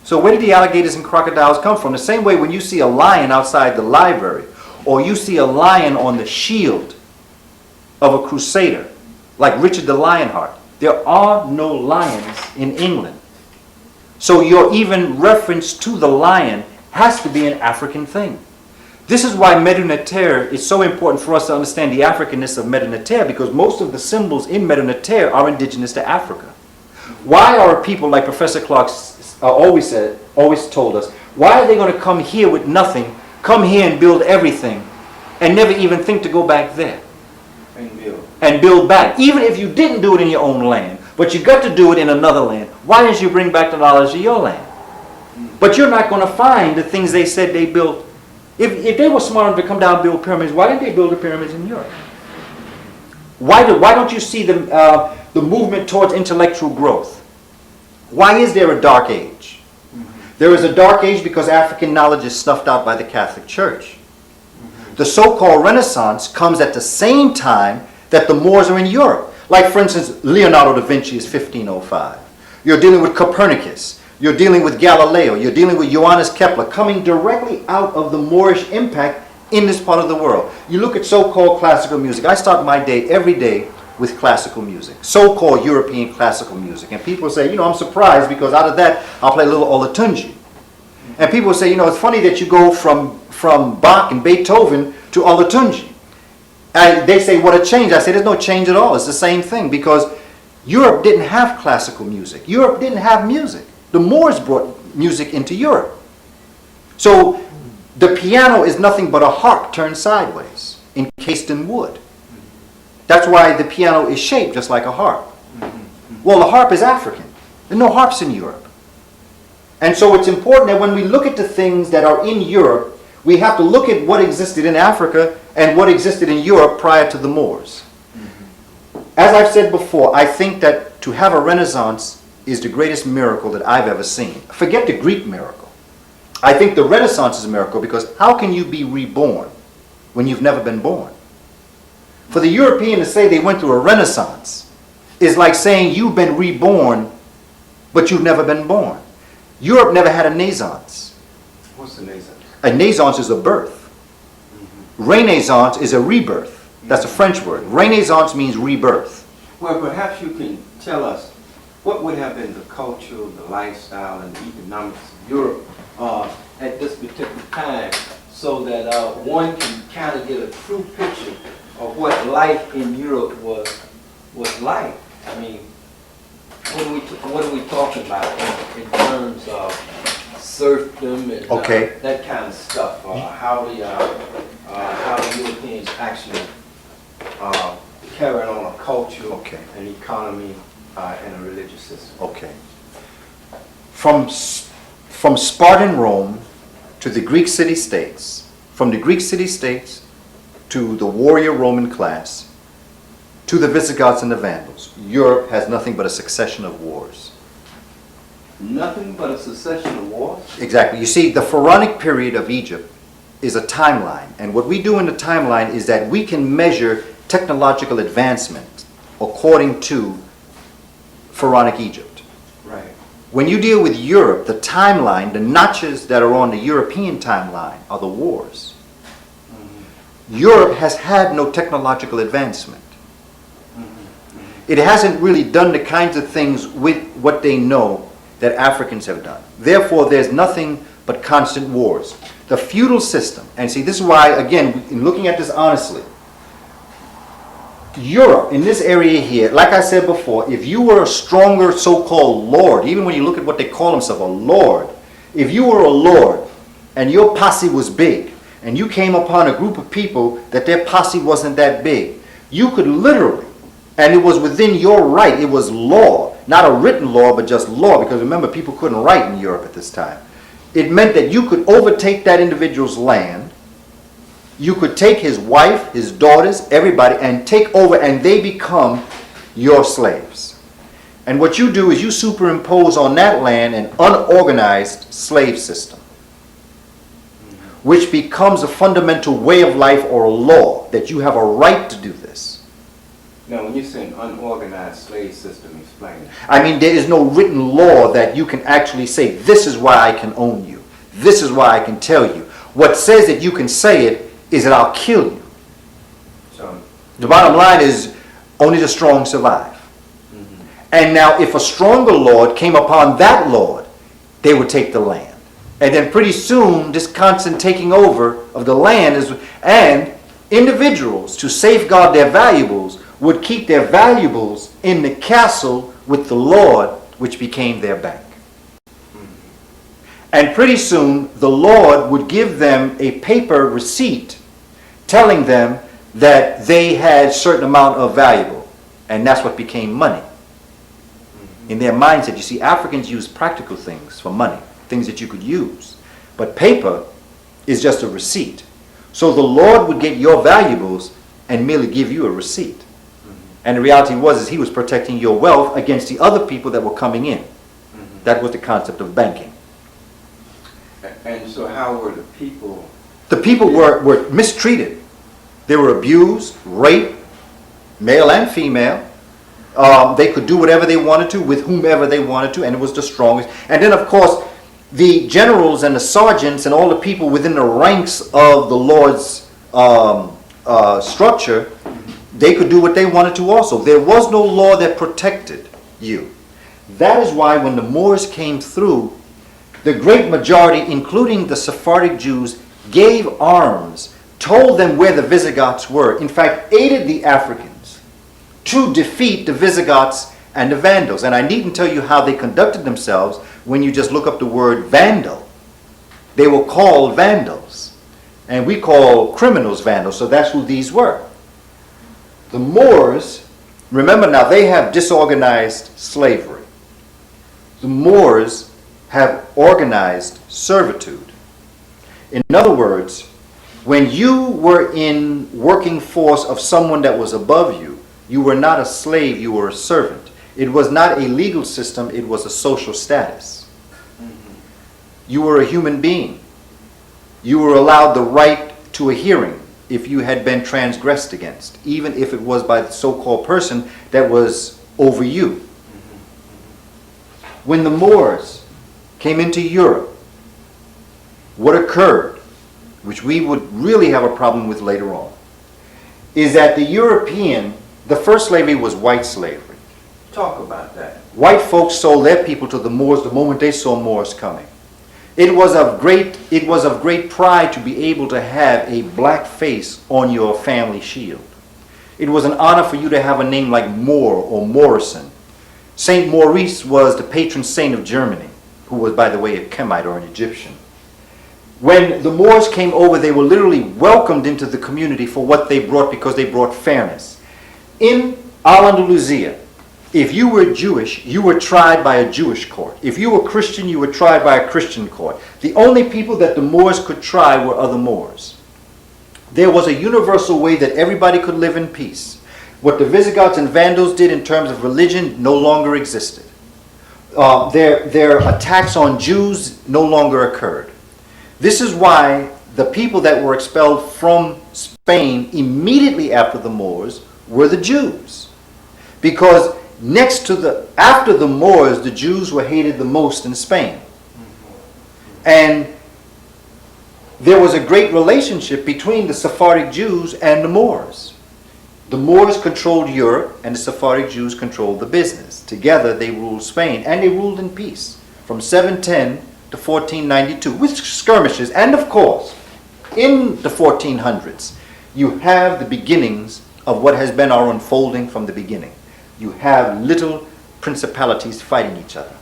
So where did the alligators and crocodiles come from? The same way when you see a lion outside the library, or you see a lion on the shield of a crusader, like Richard the Lionheart, there are no lions in England. So your even reference to the lion has to be an African thing. This is why Medunataire is so important for us to understand the Africanness of Medunataire, because most of the symbols in Medunataire are indigenous to Africa. Why are people like Professor Clark always told us, why are they going to come here with nothing, come here and build everything, and never even think to go back there? And build back. Even if you didn't do it in your own land, but you got to do it in another land, why didn't you bring back the knowledge of your land? But you're not going to find the things they said they built. If they were smart enough to come down and build pyramids, why didn't they build the pyramids in Europe? Why don't you see the movement towards intellectual growth? Why is there a dark age? There is a dark age because African knowledge is snuffed out by the Catholic Church. The so-called Renaissance comes at the same time that the Moors are in Europe. Like, for instance, Leonardo da Vinci is 1505. You're dealing with Copernicus. You're dealing with Galileo. You're dealing with Johannes Kepler, coming directly out of the Moorish impact in this part of the world. You look at so-called classical music. I start my day every day with classical music, so-called European classical music. And people say, you know, I'm surprised because out of that, I'll play a little Olatunji. And people say, you know, it's funny that you go from Bach and Beethoven to Olatunji. And they say, what a change. I say, there's no change at all. It's the same thing because Europe didn't have classical music. Europe didn't have music. The Moors brought music into Europe. So the piano is nothing but a harp turned sideways, encased in wood. That's why the piano is shaped just like a harp. Well, the harp is African. There are no harps in Europe. And so it's important that when we look at the things that are in Europe, we have to look at what existed in Africa and what existed in Europe prior to the Moors. As I've said before, I think that to have a Renaissance is the greatest miracle that I've ever seen. Forget the Greek miracle. I think the Renaissance is a miracle because how can you be reborn when you've never been born? For the European to say they went through a Renaissance is like saying you've been reborn, but you've never been born. Europe never had a naissance. What's the naissance? A naissance is a birth. Renaissance is a rebirth. That's a French word. Renaissance means rebirth. Well, perhaps you can tell us what would have been the culture, the lifestyle, and the economics of Europe at this particular time so that one can kind of get a true picture of what life in Europe was like. I mean, what are we talking about in terms of serfdom and that kind of stuff? How the Europeans actually carried on a culture, an economy, and a religious system. Okay. From Spartan Rome to the Greek city-states, from the Greek city-states to the warrior Roman class, to the Visigoths and the Vandals, Europe has nothing but a succession of wars. Nothing but a succession of wars? Exactly. You see, the Pharaonic period of Egypt is a timeline. And what we do in the timeline is that we can measure technological advancement according to Pharaonic Egypt. Right. When you deal with Europe, the timeline, the notches that are on the European timeline are the wars. Europe has had no technological advancement. It hasn't really done the kinds of things with what they know that Africans have done. Therefore, there's nothing but constant wars. The feudal system, and see, this is why, again, in looking at this honestly, Europe, in this area here, like I said before, if you were a stronger so-called lord, even when you look at what they call themselves, a lord, if you were a lord and your posse was big, and you came upon a group of people that their posse wasn't that big, you could literally, and it was within your right, it was law, not a written law, but just law, because remember, people couldn't write in Europe at this time. It meant that you could overtake that individual's land, you could take his wife, his daughters, everybody, and take over, and they become your slaves. And what you do is you superimpose on that land an unorganized slave system, which becomes a fundamental way of life or a law that you have a right to do this. Now, when you say an unorganized slave system, explain it. I mean, there is no written law that you can actually say, this is why I can own you. This is why I can tell you. What says that you can say it is that I'll kill you. So, the bottom line is only the strong survive. And now if a stronger lord came upon that lord, they would take the land. And then pretty soon this constant taking over of the land is, and individuals, to safeguard their valuables, would keep their valuables in the castle with the lord, which became their bank. And pretty soon the lord would give them a paper receipt telling them that they had a certain amount of valuable, and that's what became money. In their mindset, you see, Africans use practical things for money, things that you could use. But paper is just a receipt. So the Lord would get your valuables and merely give you a receipt. And the reality is he was protecting your wealth against the other people that were coming in. That was the concept of banking. And so how were the people? The people were mistreated. They were abused, raped, male and female. They could do whatever they wanted to with whomever they wanted to, and it was the strongest. And then, of course, the generals and the sergeants and all the people within the ranks of the Lord's structure, they could do what they wanted to also. There was no law that protected you. That is why when the Moors came through, the great majority, including the Sephardic Jews, gave arms, told them where the Visigoths were, in fact, aided the Africans to defeat the Visigoths and the Vandals. And I needn't tell you how they conducted themselves when you just look up the word Vandal. They were called Vandals. And we call criminals Vandals, so that's who these were. The Moors, remember now, they have disorganized slavery. The Moors have organized servitude. In other words, when you were in working force of someone that was above you, you were not a slave, you were a servant. It was not a legal system, it was a social status. You were a human being. You were allowed the right to a hearing if you had been transgressed against, even if it was by the so-called person that was over you. When the Moors came into Europe, what occurred, which we would really have a problem with later on, is that the first slavery was white slavery. Talk about that. White folks sold their people to the Moors the moment they saw Moors coming. It was of great pride to be able to have a black face on your family shield. It was an honor for you to have a name like Moor or Morrison. Saint Maurice was the patron saint of Germany, who was, by the way, a Chemite or an Egyptian. When the Moors came over, they were literally welcomed into the community for what they brought, because they brought fairness. In Al-Andalusia, if you were Jewish, you were tried by a Jewish court. If you were Christian, you were tried by a Christian court. The only people that the Moors could try were other Moors. There was a universal way that everybody could live in peace. What the Visigoths and Vandals did in terms of religion no longer existed. Their attacks on Jews no longer occurred. This is why the people that were expelled from Spain immediately after the Moors were the Jews. Because after the Moors, the Jews were hated the most in Spain. And there was a great relationship between the Sephardic Jews and the Moors. The Moors controlled Europe and the Sephardic Jews controlled the business. Together they ruled Spain, and they ruled in peace from 710 to 1492 with skirmishes. And of course, in the 1400s, you have the beginnings of what has been our unfolding from the beginning. You have little principalities fighting each other.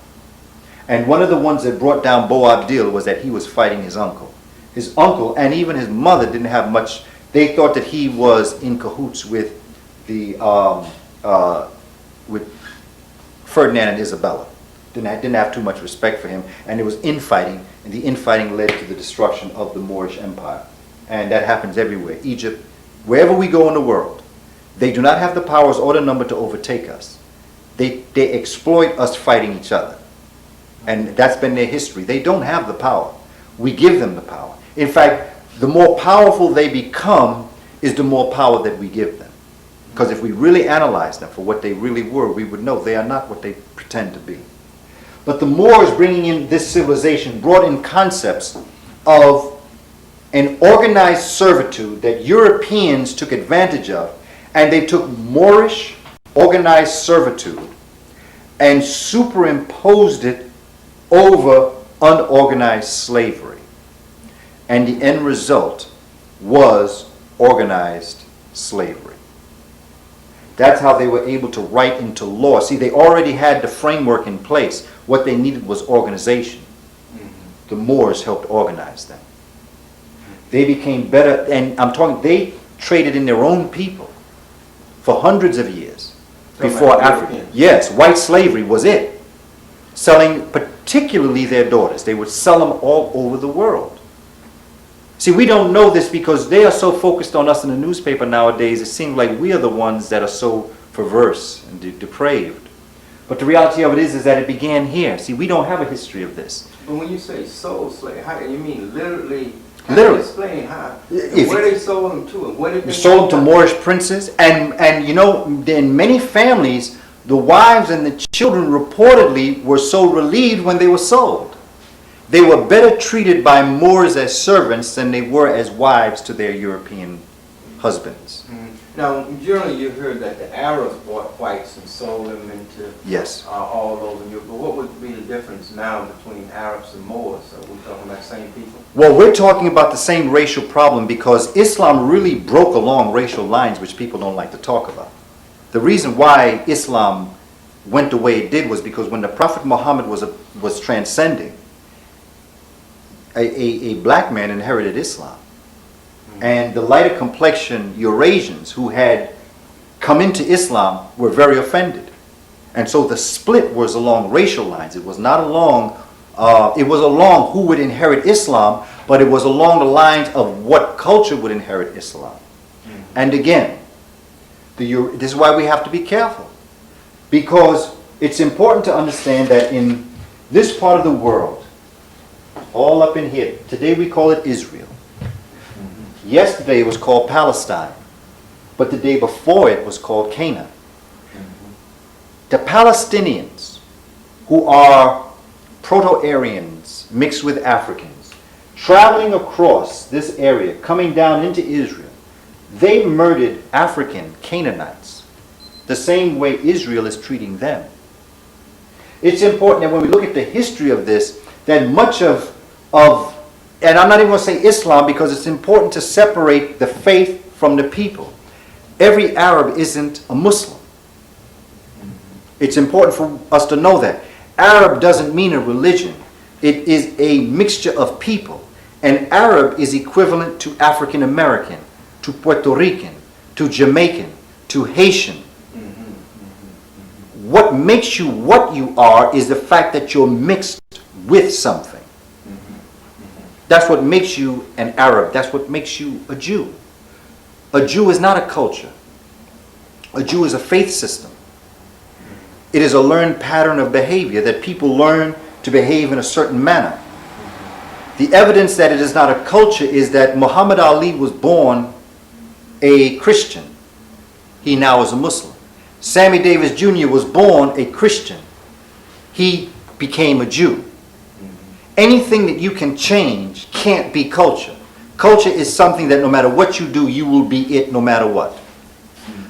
And one of the ones that brought down Boabdil was that he was fighting his uncle. His uncle and even his mother didn't have much. They thought that he was in cahoots with with Ferdinand and Isabella. Didn't have too much respect for him, and there was infighting, and the infighting led to the destruction of the Moorish Empire. and that happens everywhere. Egypt, wherever we go in the world, they do not have the powers or the number to overtake us. They exploit us fighting each other. And that's been their history. They don't have the power. We give them the power. In fact, the more powerful they become is the more power that we give them. Because if we really analyze them for what they really were, we would know they are not what they pretend to be. But the Moors bringing in this civilization brought in concepts of an organized servitude that Europeans took advantage of, and they took Moorish organized servitude and superimposed it over unorganized slavery. And the end result was organized slavery. That's how they were able to write into law. See, they already had the framework in place. What they needed was organization. The Moors helped organize them. They became better, and I'm talking, they traded in their own people for hundreds of years before Africa. Yes, white slavery was it. Selling particularly their daughters. They would sell them all over the world. See, we don't know this because they are so focused on us in the newspaper nowadays. It seems like we are the ones that are so perverse and depraved. But the reality of it is that it began here. See, we don't have a history of this. But when you say sold slave, how do you mean literally? Literally. Explain how. Where they sold them to, and where did they sold them to Moorish princes, and you know, in many families, the wives and the children reportedly were so relieved when they were sold. They were better treated by Moors as servants than they were as wives to their European husbands. Now, generally you heard that the Arabs bought whites and sold them into Yes. all over Europe. But what would be the difference now between Arabs and Moors? Are we talking about the same people? Well, we're talking about the same racial problem because Islam really broke along racial lines, which people don't like to talk about. The reason why Islam went the way it did was because when the Prophet Muhammad was transcending, a black man inherited Islam. And the lighter complexion Eurasians who had come into Islam were very offended. And so the split was along racial lines. It was not along, it was along who would inherit Islam, but it was along the lines of what culture would inherit Islam. And again, this is why we have to be careful. Because it's important to understand that in this part of the world, all up in here, today we call it Israel. Yesterday it was called Palestine, but the day before it was called Canaan. The Palestinians, who are Proto-Aryans mixed with Africans, traveling across this area, coming down into Israel, they murdered African Canaanites the same way Israel is treating them. It's important that when we look at the history of this, that much of and I'm not even going to say Islam because it's important to separate the faith from the people. Every Arab isn't a Muslim. It's important for us to know that. Arab doesn't mean a religion. It is a mixture of people. And Arab is equivalent to African American, to Puerto Rican, to Jamaican, to Haitian. What makes you what you are is the fact that you're mixed with something. That's what makes you an Arab. That's what makes you a Jew. A Jew is not a culture. A Jew is a faith system. It is a learned pattern of behavior that people learn to behave in a certain manner. The evidence that it is not a culture is that Muhammad Ali was born a Christian. He now is a Muslim. Sammy Davis Jr. was born a Christian. He became a Jew. Anything that you can change can't be culture. Culture is something that no matter what you do, you will be it no matter what.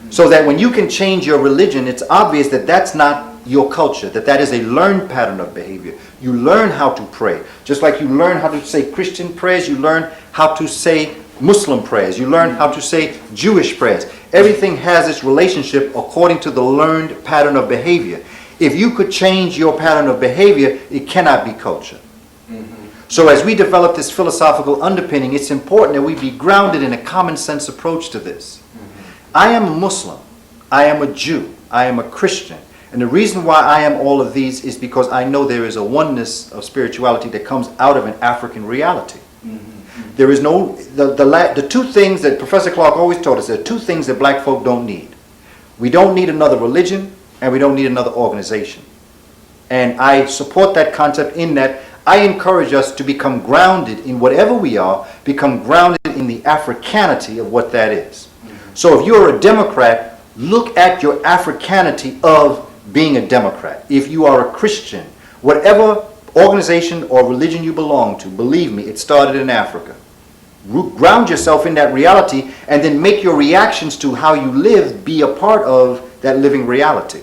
So that when you can change your religion, it's obvious that that's not your culture, that is a learned pattern of behavior. You learn how to pray. Just like you learn how to say Christian prayers, you learn how to say Muslim prayers. You learn how to say Jewish prayers. Everything has its relationship according to the learned pattern of behavior. If you could change your pattern of behavior, it cannot be culture. So as we develop this philosophical underpinning, it's important that we be grounded in a common sense approach to this. I am a Muslim. I am a Jew. I am a Christian. And the reason why I am all of these is because I know there is a oneness of spirituality that comes out of an African reality. There is no, the two things that Professor Clark always taught us, there are two things that black folk don't need. We don't need another religion, and we don't need another organization. And I support that concept in that I encourage us to become grounded in whatever we are, become grounded in the Africanity of what that is. So if you're a Democrat, look at your Africanity of being a Democrat. If you are a Christian, whatever organization or religion you belong to, believe me, it started in Africa. Ground yourself in that reality and then make your reactions to how you live be a part of that living reality.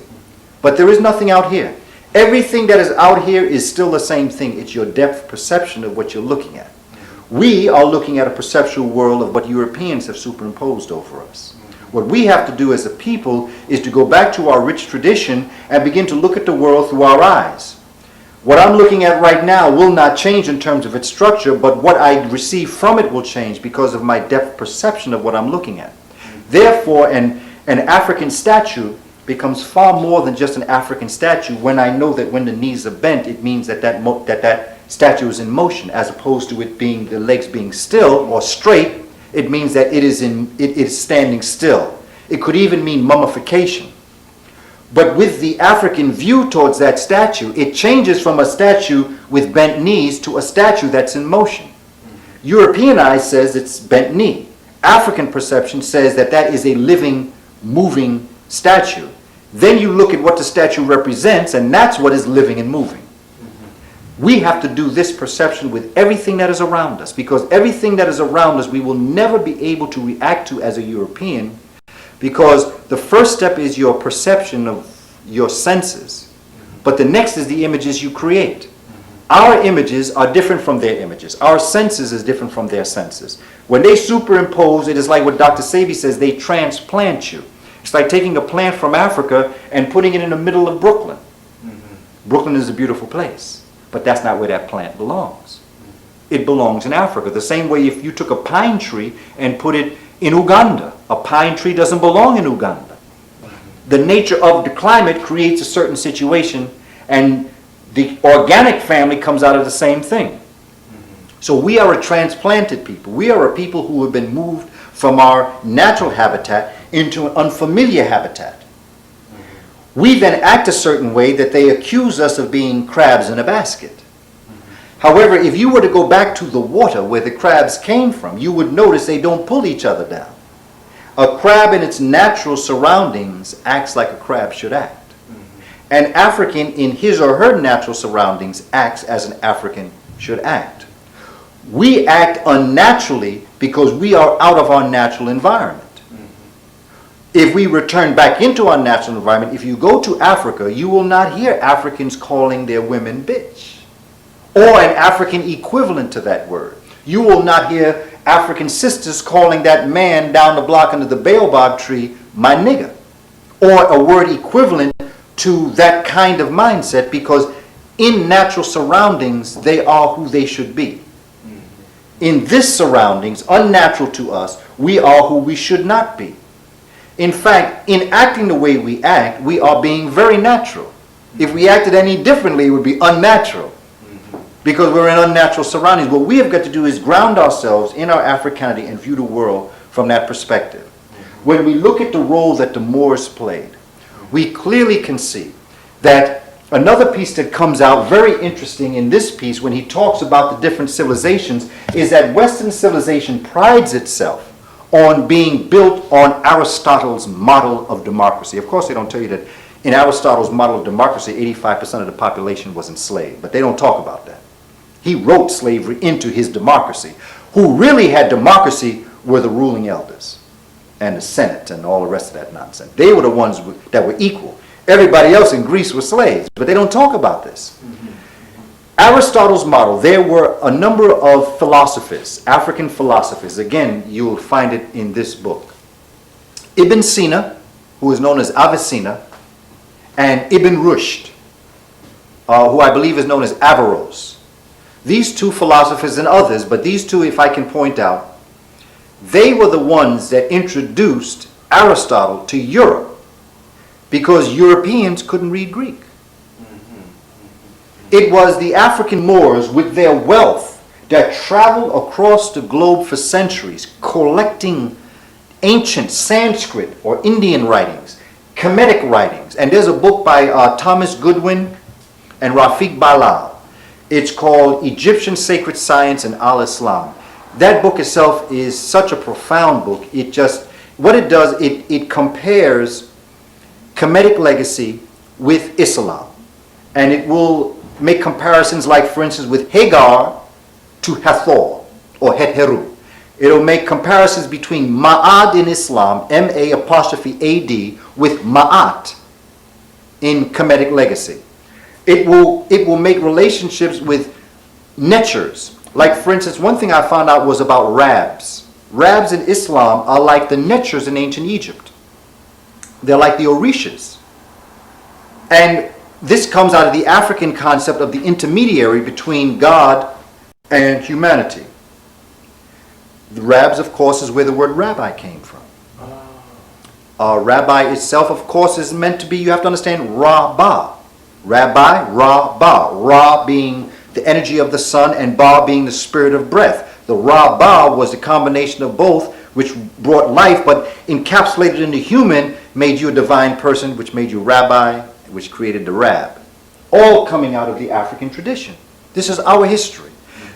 But there is nothing out here. Everything that is out here is still the same thing. It's your depth perception of what you're looking at. We are looking at a perceptual world of what Europeans have superimposed over us. What we have to do as a people is to go back to our rich tradition and begin to look at the world through our eyes. What I'm looking at right now will not change in terms of its structure, but what I receive from it will change because of my depth perception of what I'm looking at. Therefore, an African statue becomes far more than just an African statue when I know that when the knees are bent, it means that that statue is in motion, as opposed to it being the legs being still or straight. It means that it is standing still. It could even mean mummification. But with the African view towards that statue, it changes from a statue with bent knees to a statue that's in motion. European eye says it's bent knee. African perception says that that is a living, moving statue. Then you look at what the statue represents, and that's what is living and moving. We have to do this perception with everything that is around us, because everything that is around us we will never be able to react to as a European, because the first step is your perception of your senses, but the next is the images you create. Our images are different from their images. Our senses is different from their senses. When they superimpose, it is like what Dr. Sabi says, they transplant you. It's like taking a plant from Africa and putting it in the middle of Brooklyn. Brooklyn is a beautiful place, but that's not where that plant belongs. It belongs in Africa. The same way if you took a pine tree and put it in Uganda. A pine tree doesn't belong in Uganda. The nature of the climate creates a certain situation, and the organic family comes out of the same thing. So we are a transplanted people. We are a people who have been moved from our natural habitat into an unfamiliar habitat. We then act a certain way that they accuse us of being crabs in a basket. However, if you were to go back to the water where the crabs came from, you would notice they don't pull each other down. A crab in its natural surroundings acts like a crab should act. An African in his or her natural surroundings acts as an African should act. We act unnaturally because we are out of our natural environment. If we return back into our natural environment, if you go to Africa, you will not hear Africans calling their women bitch, or an African equivalent to that word. You will not hear African sisters calling that man down the block under the baobab tree my nigger, or a word equivalent to that kind of mindset, because in natural surroundings they are who they should be. In this surroundings, unnatural to us, we are who we should not be. In fact, in acting the way we act, we are being very natural. If we acted any differently, it would be unnatural, because we're in unnatural surroundings. What we have got to do is ground ourselves in our Africanity and view the world from that perspective. When we look at the role that the Moors played, we clearly can see that another piece that comes out very interesting in this piece when he talks about the different civilizations is that Western civilization prides itself on being built on Aristotle's model of democracy. Of course, they don't tell you that in Aristotle's model of democracy, 85% of the population was enslaved, but they don't talk about that. He wrote slavery into his democracy. Who really had democracy were the ruling elders and the Senate and all the rest of that nonsense. They were the ones that were equal. Everybody else in Greece was slaves, but they don't talk about this. Aristotle's model, there were a number of philosophers, African philosophers. Again, you will find it in this book. Ibn Sina, who is known as Avicenna, and Ibn Rushd, who I believe is known as Averroes. These two philosophers and others, but these two, if I can point out, they were the ones that introduced Aristotle to Europe, because Europeans couldn't read Greek. It was the African Moors with their wealth that traveled across the globe for centuries, collecting ancient Sanskrit or Indian writings, Kemetic writings. And there's a book by Thomas Goodwin and Rafiq Balal. It's called Egyptian Sacred Science and Al-Islam. That book itself is such a profound book. It just, what it does, it compares Kemetic legacy with Islam. And it will make comparisons like, for instance, with Hagar to Hathor or Hetheru. It'll make comparisons between Ma'ad in Islam, M-A''A'-D, with Ma'at in Kemetic legacy. It will make relationships with netures. Like, for instance, one thing I found out was about Rabs. Rabs in Islam are like the netures in ancient Egypt. They're like the Orishas. And this comes out of the African concept of the intermediary between God and humanity. The Rabs, of course, is where the word rabbi came from. Rabbi itself, of course, is meant to be, you have to understand, Ra-Ba. Rabbi, Ra-Ba. Ra being the energy of the sun and Ba being the spirit of breath. The Ra-Ba was the combination of both, which brought life, but encapsulated in the human, made you a divine person, which made you rabbi, which created the Rab. All coming out of the African tradition. This is our history.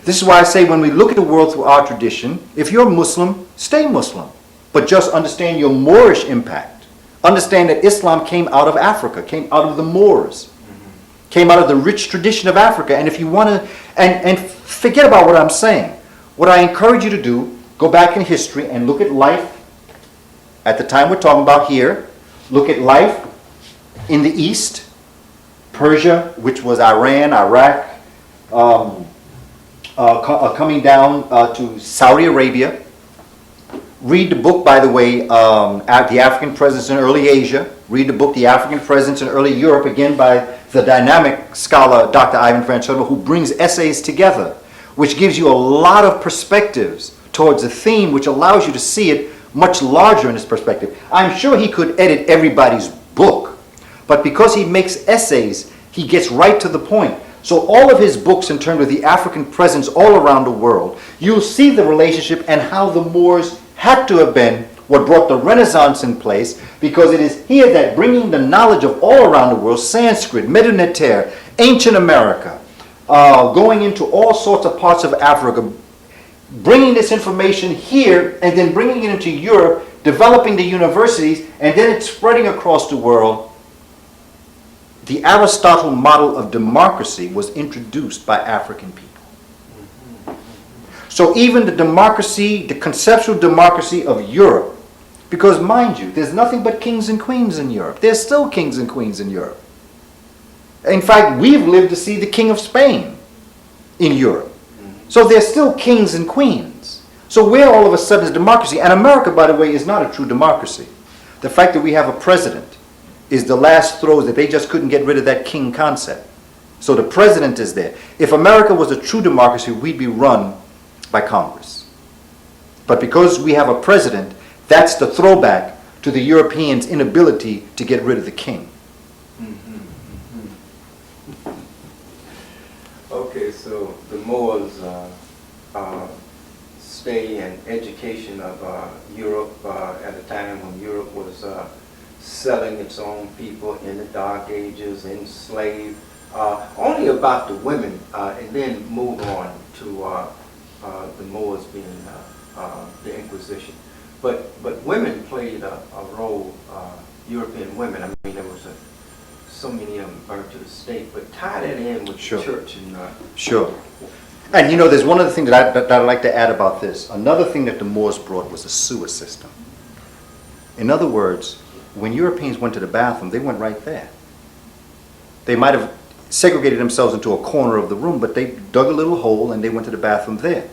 This is why I say when we look at the world through our tradition, if you're Muslim, stay Muslim. But just understand your Moorish impact. Understand that Islam came out of Africa, came out of the Moors, came out of the rich tradition of Africa. And if you want to, and forget about what I'm saying. What I encourage you to do, go back in history and look at life at the time we're talking about here. Look at life in the East, Persia, which was Iran, Iraq, coming down to Saudi Arabia. Read the book, by the way, The African Presence in Early Asia. Read the book, The African Presence in Early Europe, again by the dynamic scholar, Dr. Ivan Francesco, who brings essays together, which gives you a lot of perspectives towards a theme, which allows you to see it much larger in his perspective. I'm sure he could edit everybody's book, but because he makes essays, he gets right to the point. So all of his books in terms of the African presence all around the world, you'll see the relationship and how the Moors had to have been what brought the Renaissance in place, because it is here that bringing the knowledge of all around the world, Sanskrit, Mediterranean, ancient America, going into all sorts of parts of Africa, bringing this information here and then bringing it into Europe, developing the universities, and then it's spreading across the world. The Aristotle model of democracy was introduced by African people. So even the democracy, the conceptual democracy of Europe, because mind you, there's nothing but kings and queens in Europe. There's still kings and queens in Europe. In fact, we've lived to see the King of Spain in Europe. So there's still kings and queens. So where all of a sudden is democracy? And America, by the way, is not a true democracy. The fact that we have a president is the last throes that they just couldn't get rid of that king concept. So the president is there. If America was a true democracy, we'd be run by Congress. But because we have a president, that's the throwback to the Europeans' inability to get rid of the king. Okay, so the Moors stay and education of Europe at a time when Europe was selling its own people in the Dark Ages, enslaved, only about the women, and then move on to the Moors being the Inquisition. But women played a role, European women. I mean, there was so many of them burned to the stake, but tie that in with Sure. the church. And, Sure. And you know, there's one other thing that I'd like to add about this. Another thing that the Moors brought was a sewer system. In other words, when Europeans went to the bathroom, they went right there. They might have segregated themselves into a corner of the room, but they dug a little hole and they went to the bathroom there.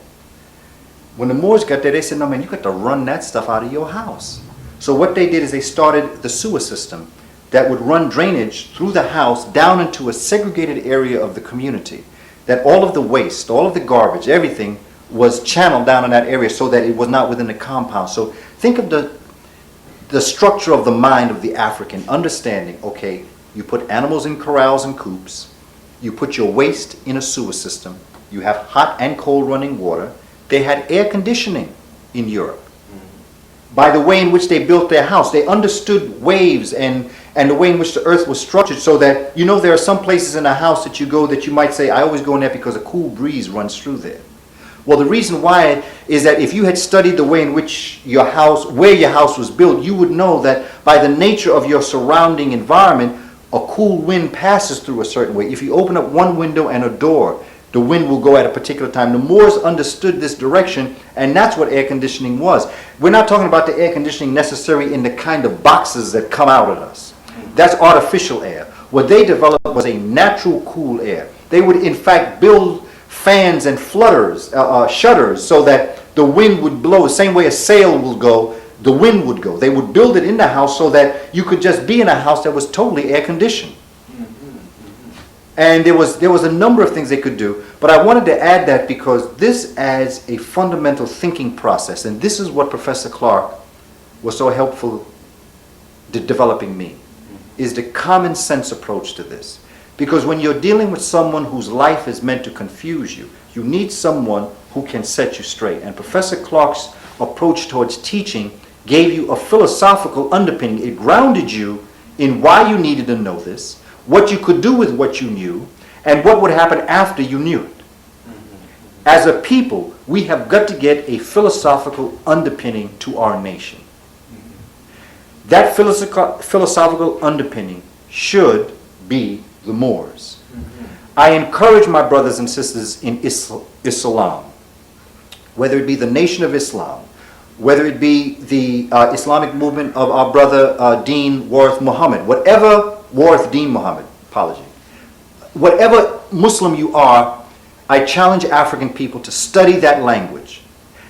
When the Moors got there, they said, no man, you got to run that stuff out of your house. So what they did is they started the sewer system that would run drainage through the house down into a segregated area of the community, that all of the waste, all of the garbage, everything was channeled down in that area so that it was not within the compound. So think of the structure of the mind of the African, understanding, okay, you put animals in corrals and coops, you put your waste in a sewer system, You have hot and cold running water. They had air conditioning in Europe. By the way in which they built their house, they understood waves and the way in which the earth was structured, so that, you know, there are some places in a house that you go that you might say, I always go in there because a cool breeze runs through there. Well, the reason why is that if you had studied the way in which your house, where your house was built, you would know that by the nature of your surrounding environment, a cool wind passes through a certain way. If you open up one window and a door, the wind will go at a particular time. The Moors understood this direction, and that's what air conditioning was. We're not talking about the air conditioning necessarily in the kind of boxes that come out at us. That's artificial air. What they developed was a natural cool air. They would in fact build fans and shutters so that the wind would blow. The same way a sail will go, the wind would go. They would build it in the house so that you could just be in a house that was totally air conditioned. And there was a number of things they could do, but I wanted to add that because this adds a fundamental thinking process, and this is what Professor Clark was so helpful to developing me, is the common sense approach to this. Because when you're dealing with someone whose life is meant to confuse you, you need someone who can set you straight. And Professor Clark's approach towards teaching gave you a philosophical underpinning. It grounded you in why you needed to know this, what you could do with what you knew, and what would happen after you knew it. As a people, we have got to get a philosophical underpinning to our nation. That philosophical underpinning should be the Moors. I encourage my brothers and sisters in Islam, whether it be the Nation of Islam, whether it be the Islamic movement of our brother Deen Warith Muhammad, whatever Muslim you are, I challenge African people to study that language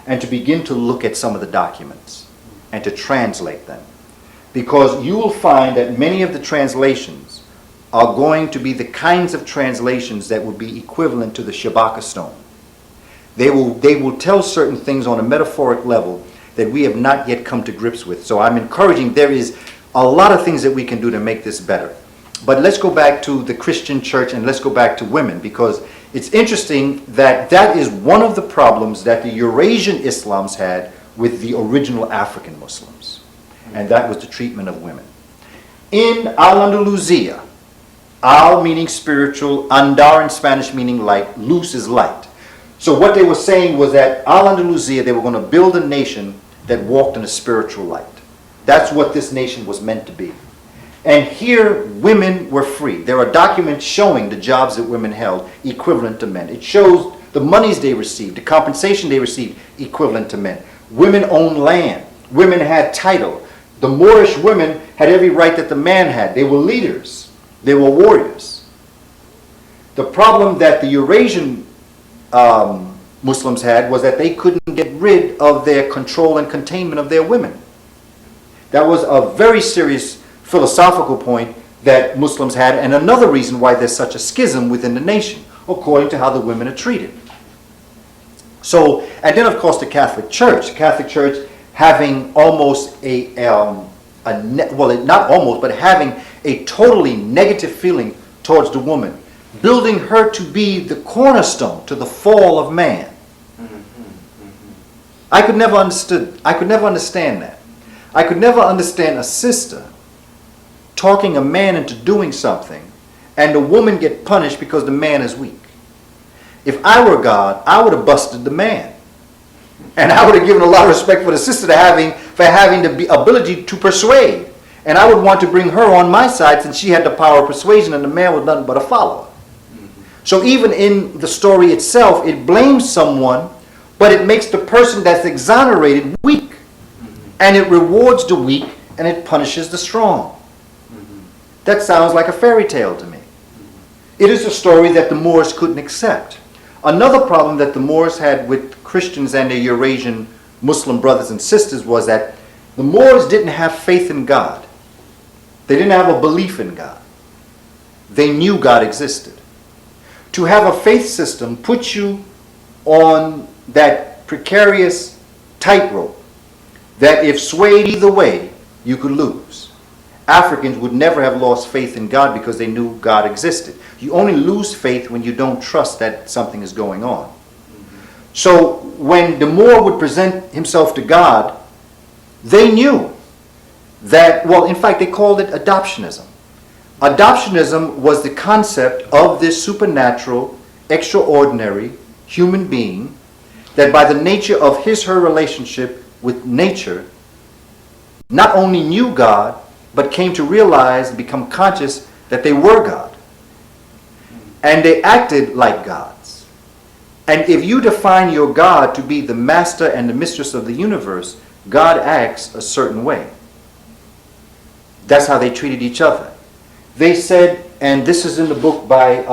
and to begin to look at some of the documents and to translate them. Because you will find that many of the translations are going to be the kinds of translations that will be equivalent to the Shabaka stone. They will tell certain things on a metaphoric level that we have not yet come to grips with. So I'm encouraging, there is a lot of things that we can do to make this better. But let's go back to the Christian church and let's go back to women, because it's interesting that that is one of the problems that the Eurasian Islams had with the original African Muslims. And that was the treatment of women. In Al-Andalusia, Al meaning spiritual, Andar in Spanish meaning light, luz is light. So what they were saying was that Al-Andalusia, they were going to build a nation that walked in a spiritual light. That's what this nation was meant to be. And here, women were free. There are documents showing the jobs that women held equivalent to men. It shows the monies they received, the compensation they received equivalent to men. Women owned land. Women had title. The Moorish women had every right that the man had. They were leaders. They were warriors. The problem that the Eurasian Muslims had was that they couldn't get rid of their control and containment of their women. That was a very serious philosophical point that Muslims had, and another reason why there's such a schism within the nation, according to how the women are treated. So, and then of course the Catholic Church having almost having a totally negative feeling towards the woman, building her to be the cornerstone to the fall of man. I could never understand that. I could never understand a sister talking a man into doing something and the woman get punished because the man is weak. If I were God, I would have busted the man. And I would have given a lot of respect for the sister for having the ability to persuade. And I would want to bring her on my side since she had the power of persuasion and the man was nothing but a follower. So even in the story itself, it blames someone, but it makes the person that's exonerated weak. And it rewards the weak and it punishes the strong. That sounds like a fairy tale to me. It is a story that the Moors couldn't accept. Another problem that the Moors had with Christians and their Eurasian Muslim brothers and sisters was that the Moors didn't have faith in God. They didn't have a belief in God. They knew God existed. To have a faith system puts you on that precarious tightrope that if swayed either way, you could lose. Africans would never have lost faith in God because they knew God existed. You only lose faith when you don't trust that something is going on. So when the Moor would present himself to God, they knew that, well, in fact, they called it adoptionism. Adoptionism was the concept of this supernatural, extraordinary human being that by the nature of his/her relationship with nature, not only knew God, but came to realize and become conscious that they were God. And they acted like gods. And if you define your God to be the master and the mistress of the universe, God acts a certain way. That's how they treated each other. They said, and this is in the book by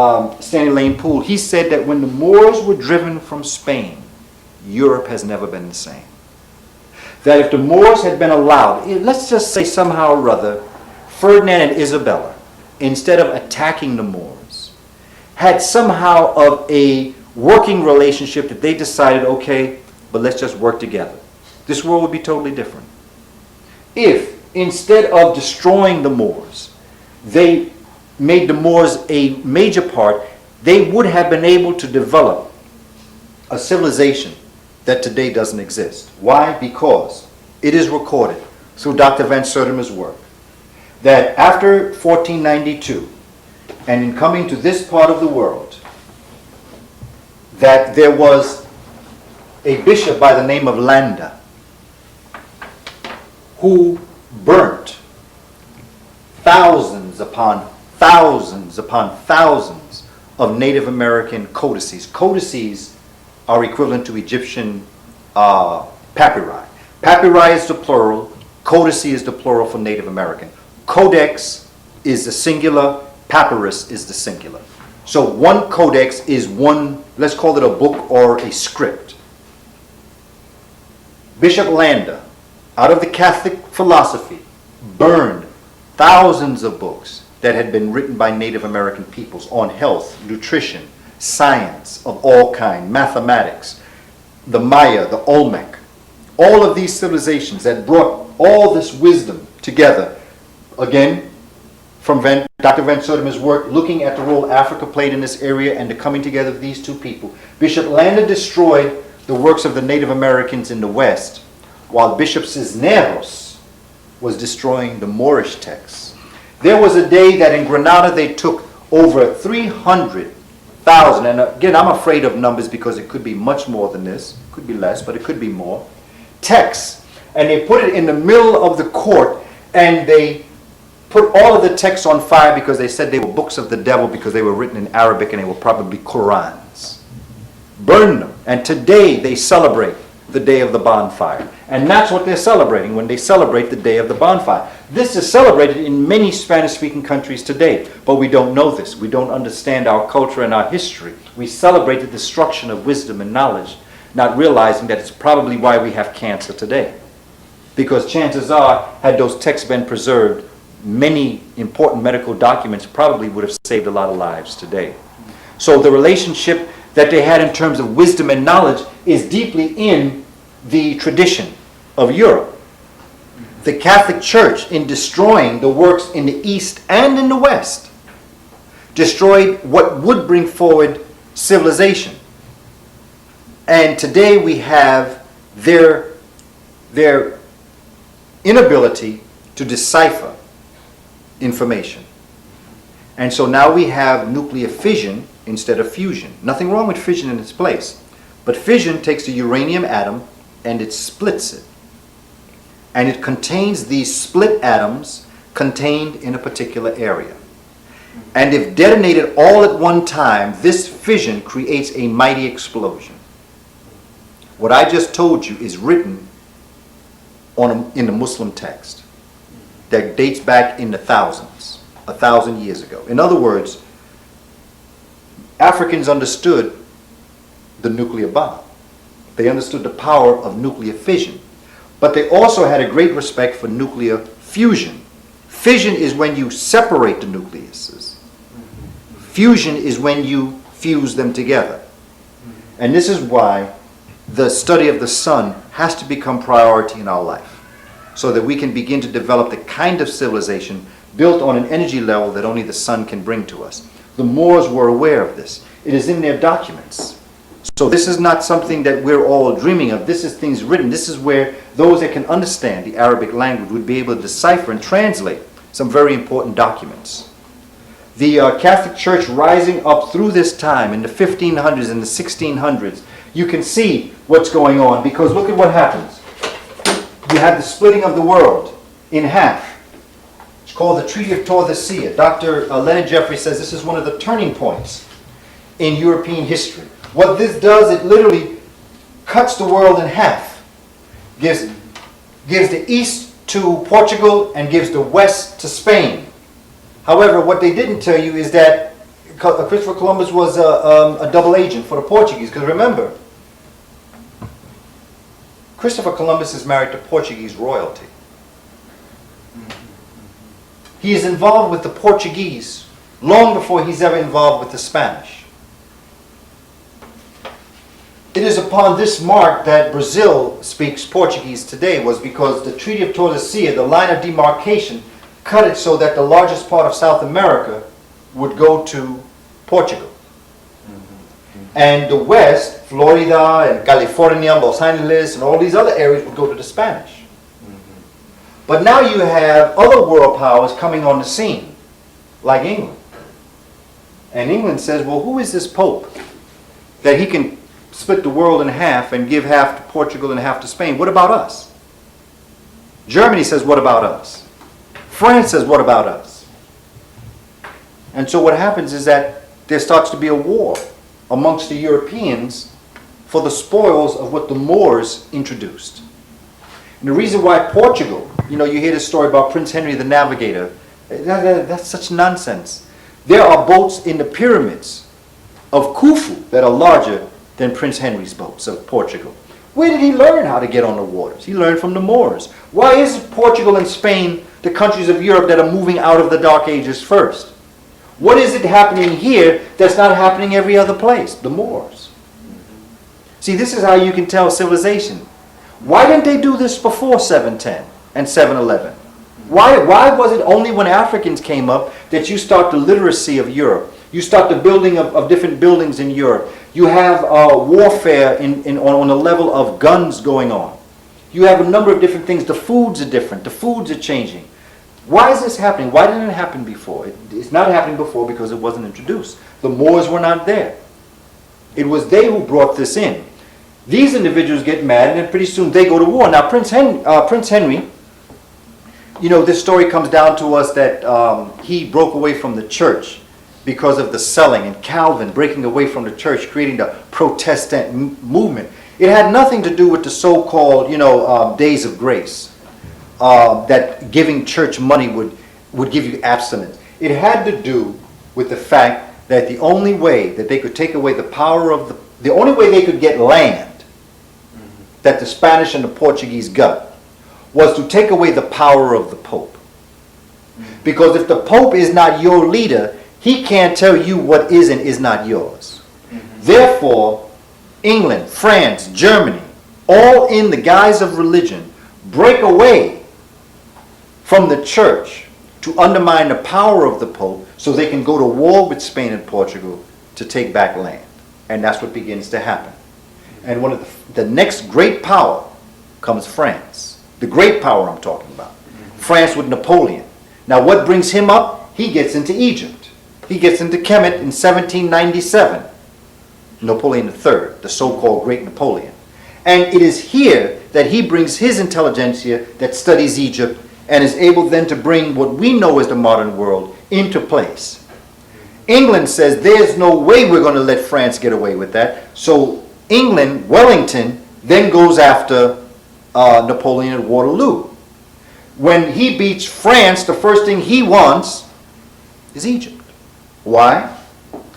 Stanley Lane-Poole, he said that when the Moors were driven from Spain, Europe has never been the same. That if the Moors had been allowed, let's just say somehow or other, Ferdinand and Isabella, instead of attacking the Moors, had somehow of a working relationship that they decided, okay, but let's just work together. This world would be totally different. If, instead of destroying the Moors, they made the Moors a major part, they would have been able to develop a civilization that today doesn't exist. Why? Because it is recorded through Dr. Van Sertima's work that after 1492, and in coming to this part of the world, that there was a bishop by the name of Landa who burnt thousands upon thousands upon thousands of Native American codices. Codices are equivalent to Egyptian papyri. Papyri is the plural, codice is the plural for Native American. Codex is the singular, papyrus is the singular. So one codex is one, let's call it a book or a script. Bishop Landa, out of the Catholic philosophy, burned thousands of books that had been written by Native American peoples on health, nutrition, science of all kind, mathematics, the Maya, the Olmec, all of these civilizations that brought all this wisdom together. Again, from Dr. Van Sertima's work, looking at the role Africa played in this area and the coming together of these two people. Bishop Landa destroyed the works of the Native Americans in the West, while Bishop Cisneros was destroying the Moorish texts. There was a day that in Granada they took over 300,000, and again I'm afraid of numbers because it could be much more than this, it could be less, but it could be more, texts, and they put it in the middle of the court, and they put all of the texts on fire because they said they were books of the devil because they were written in Arabic and they were probably Qurans. Burned them, and today they celebrate the day of the bonfire. And that's what they're celebrating when they celebrate the day of the bonfire. This is celebrated in many Spanish-speaking countries today, but we don't know this. We don't understand our culture and our history. We celebrate the destruction of wisdom and knowledge, not realizing that it's probably why we have cancer today. Because chances are, had those texts been preserved, many important medical documents probably would have saved a lot of lives today. So the relationship that they had in terms of wisdom and knowledge is deeply in the tradition of Europe. The Catholic Church, in destroying the works in the East and in the West, destroyed what would bring forward civilization. And today we have their inability to decipher information. And so now we have nuclear fission instead of fusion. Nothing wrong with fission in its place. But fission takes the uranium atom and it splits it. And it contains these split atoms contained in a particular area. And if detonated all at one time, this fission creates a mighty explosion. What I just told you is written in the Muslim text that dates back in the thousands, 1,000 years ago. In other words, Africans understood the nuclear bomb. They understood the power of nuclear fission. But they also had a great respect for nuclear fusion. Fission is when you separate the nucleuses. Fusion is when you fuse them together. And this is why the study of the sun has to become priority in our life. so that we can begin to develop the kind of civilization built on an energy level that only the sun can bring to us. The Moors were aware of this. It is in their documents. So this is not something that we're all dreaming of. This is things written. This is where those that can understand the Arabic language would be able to decipher and translate some very important documents. The Catholic Church rising up through this time in the 1500s and the 1600s, you can see what's going on, because look at what happens. You have the splitting of the world in half. It's called the Treaty of Tordesillas. Dr. Leonard Jeffrey says this is one of the turning points in European history. What this does, it literally cuts the world in half. Gives the east to Portugal and gives the west to Spain. However, what they didn't tell you is that Christopher Columbus was a double agent for the Portuguese. Because remember, Christopher Columbus is married to Portuguese royalty. He is involved with the Portuguese long before he's ever involved with the Spanish. It is upon this mark that Brazil speaks Portuguese today, was because the Treaty of Tordesillas, the line of demarcation, cut it so that the largest part of South America would go to Portugal. And the west, Florida and California, Los Angeles, and all these other areas would go to the Spanish. But now you have other world powers coming on the scene, like England. And England says, well, who is this Pope that he can split the world in half and give half to Portugal and half to Spain? What about us? Germany says, what about us? France says, what about us? And so what happens is that there starts to be a war amongst the Europeans for the spoils of what the Moors introduced. And the reason why Portugal, you hear this story about Prince Henry the Navigator, that's such nonsense. There are boats in the pyramids of Khufu that are larger than Prince Henry's boats of Portugal. Where did he learn how to get on the waters? He learned from the Moors. Why is Portugal and Spain the countries of Europe that are moving out of the Dark Ages first? What is it happening here that's not happening every other place? The Moors. See, this is how you can tell civilization. Why didn't they do this before 710 and 711? Why was it only when Africans came up that you start the literacy of Europe? You start the building of different buildings in Europe. You have warfare on a level of guns going on. You have a number of different things. The foods are different. The foods are changing. Why is this happening? Why didn't it happen before? It's not happening before because it wasn't introduced. The Moors were not there. It was they who brought this in. These individuals get mad, and then pretty soon they go to war. Now, Prince Henry, this story comes down to us that he broke away from the church because of the selling, and Calvin breaking away from the church, creating the Protestant movement. It had nothing to do with the so-called, days of grace, that giving church money would give you abstinence. It had to do with the fact that the only way that they could take away the power of the only way they could get land that the Spanish and the Portuguese got was to take away the power of the Pope. Because if the Pope is not your leader, he can't tell you what is and is not yours. Therefore, England, France, Germany, all in the guise of religion, break away from the church to undermine the power of the Pope so they can go to war with Spain and Portugal to take back land. And that's what begins to happen. And one of the next great power comes France. The great power I'm talking about. France with Napoleon. Now what brings him up? He gets into Egypt. He gets into Kemet in 1797. Napoleon III, the so-called Great Napoleon. And it is here that he brings his intelligentsia that studies Egypt and is able then to bring what we know as the modern world into place. England says there's no way we're going to let France get away with that. So England, Wellington, then goes after Napoleon at Waterloo. When he beats France, the first thing he wants is Egypt. Why?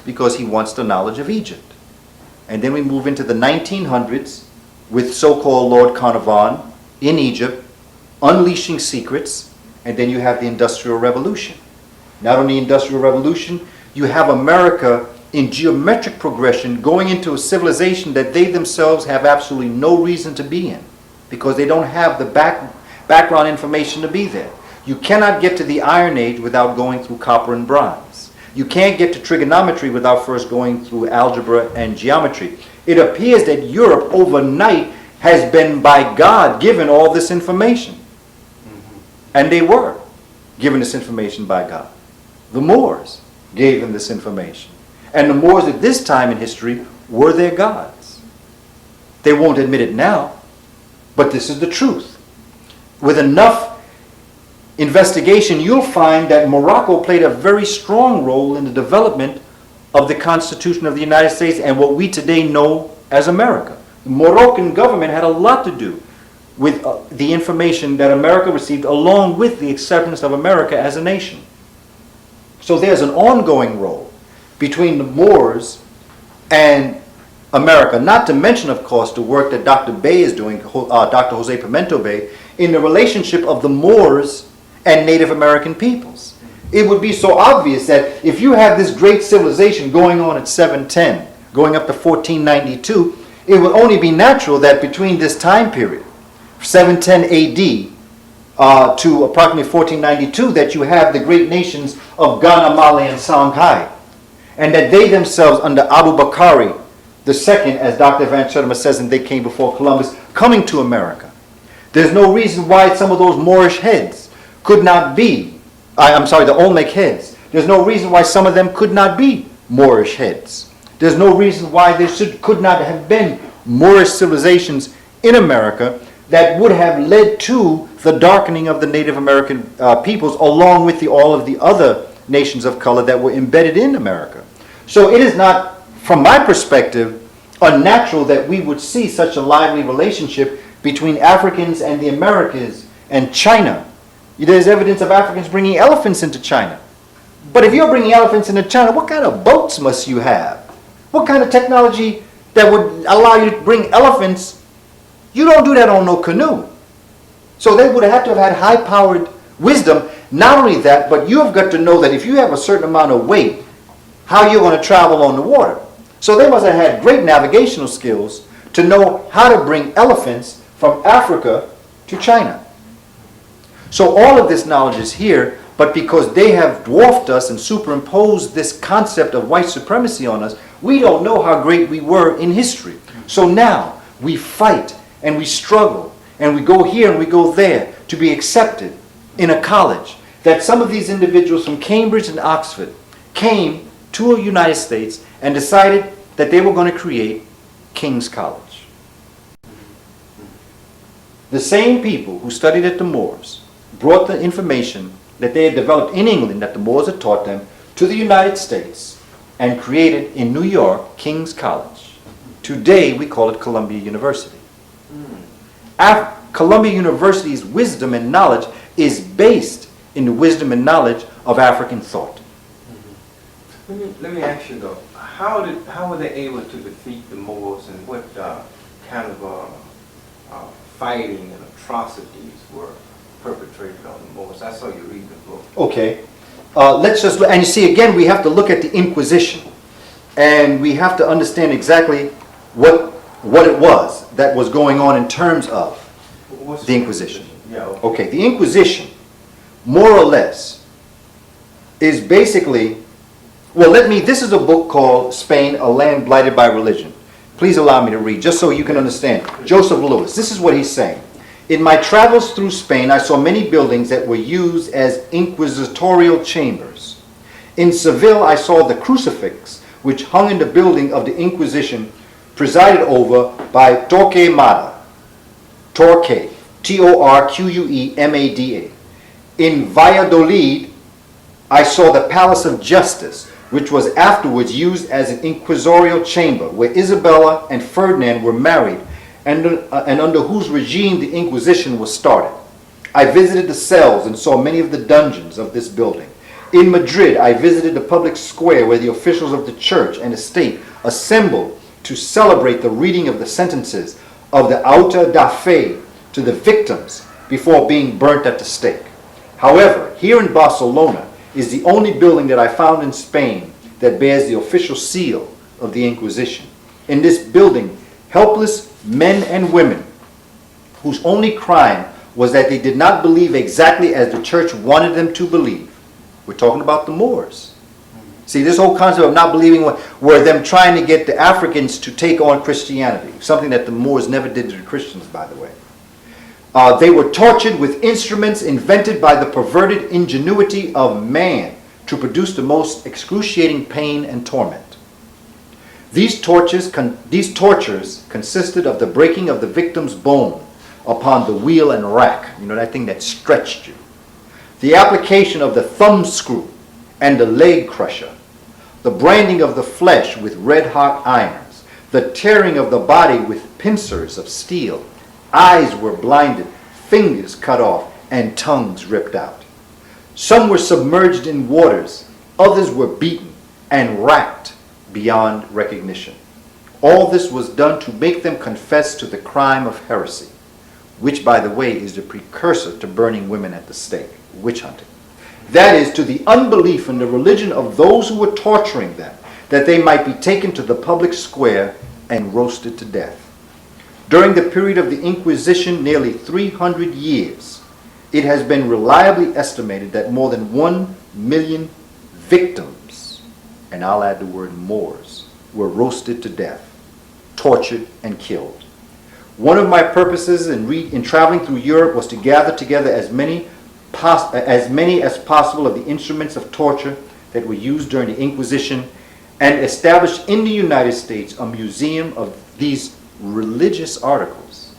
Because he wants the knowledge of Egypt. And then we move into the 1900s with so-called Lord Carnarvon in Egypt, unleashing secrets, and then you have the Industrial Revolution. Not only Industrial Revolution, you have America in geometric progression going into a civilization that they themselves have absolutely no reason to be in, because they don't have the background information to be there. You cannot get to the Iron Age without going through copper and bronze. You can't get to trigonometry without first going through algebra and geometry. It appears that Europe overnight has been by God given all this information. And they were given this information by God. The Moors gave them this information. And the Moors at this time in history were their gods. They won't admit it now, but this is the truth. With enough investigation, you'll find that Morocco played a very strong role in the development of the Constitution of the United States and what we today know as America. The Moroccan government had a lot to do with the information that America received, along with the acceptance of America as a nation. So there's an ongoing role between the Moors and America, not to mention, of course, the work that Dr. Bey is doing, Dr. Jose Pimienta Bey, in the relationship of the Moors and Native American peoples. It would be so obvious that if you have this great civilization going on at 710, going up to 1492, it would only be natural that between this time period, 710 AD to approximately 1492, that you have the great nations of Ghana, Mali, and Songhai, and that they themselves, under Abu Bakari II, as Dr. Van Sertima says, and they came before Columbus, coming to America. There's no reason why some of those Moorish heads could not be, the Olmec heads. There's no reason why some of them could not be Moorish heads. There's no reason why there could not have been Moorish civilizations in America that would have led to the darkening of the Native American peoples, along with all of the other nations of color that were embedded in America. So it is not, from my perspective, unnatural that we would see such a lively relationship between Africans and the Americas and China. There's evidence of Africans bringing elephants into China. But if you're bringing elephants into China, what kind of boats must you have? What kind of technology that would allow you to bring elephants? You don't do that on no canoe. So they would have to have had high-powered wisdom. Not only that, but you have got to know that if you have a certain amount of weight, how you're going to travel on the water. So they must have had great navigational skills to know how to bring elephants from Africa to China. So all of this knowledge is here, but because they have dwarfed us and superimposed this concept of white supremacy on us, we don't know how great we were in history. So now we fight and we struggle and we go here and we go there to be accepted in a college. That some of these individuals from Cambridge and Oxford came to the United States and decided that they were going to create King's College. The same people who studied at the Moors brought the information that they had developed in England, that the Moors had taught them, to the United States and created in New York King's College. Today we call it Columbia University. Columbia University's wisdom and knowledge is based in the wisdom and knowledge of African thought. Let me ask you though, how were they able to defeat the Moors, and what kind of fighting and atrocities were perpetrated on the Moors? I saw you read the book. Okay. Let's just look, and you see again we have to look at the Inquisition, and we have to understand exactly what it was that was going on in terms of the Inquisition. Yeah. Okay, the Inquisition, more or less, is basically, this is a book called Spain, A Land Blighted by Religion. Please allow me to read, just so you can understand. Joseph Lewis, this is what he's saying. In my travels through Spain, I saw many buildings that were used as inquisitorial chambers. In Seville, I saw the crucifix, which hung in the building of the Inquisition, presided over by Torquemada. Torque, Torquemada. In Valladolid, I saw the Palace of Justice, which was afterwards used as an inquisitorial chamber, where Isabella and Ferdinand were married, and under whose regime the Inquisition was started. I visited the cells and saw many of the dungeons of this building. In Madrid, I visited the public square where the officials of the church and the state assembled to celebrate the reading of the sentences of the auto da fe to the victims before being burnt at the stake. However, here in Barcelona is the only building that I found in Spain that bears the official seal of the Inquisition. In this building, helpless men and women whose only crime was that they did not believe exactly as the church wanted them to believe. We're talking about the Moors. See, this whole concept of not believing were them trying to get the Africans to take on Christianity, something that the Moors never did to the Christians, by the way. They were tortured with instruments invented by the perverted ingenuity of man to produce the most excruciating pain and torment. These tortures consisted of the breaking of the victim's bone upon the wheel and rack, you know, that thing that stretched you, the application of the thumb screw and the leg crusher, the branding of the flesh with red-hot irons, the tearing of the body with pincers of steel. Eyes were blinded, fingers cut off, and tongues ripped out. Some were submerged in waters, others were beaten and racked beyond recognition. All this was done to make them confess to the crime of heresy, which, by the way, is the precursor to burning women at the stake, witch hunting. That is, to the unbelief in the religion of those who were torturing them, that they might be taken to the public square and roasted to death. During the period of the Inquisition, nearly 300 years, it has been reliably estimated that more than 1 million victims, and I'll add the word Moors, were roasted to death, tortured, and killed. One of my purposes in traveling through Europe was to gather together as many as possible of the instruments of torture that were used during the Inquisition and establish in the United States a museum of these religious articles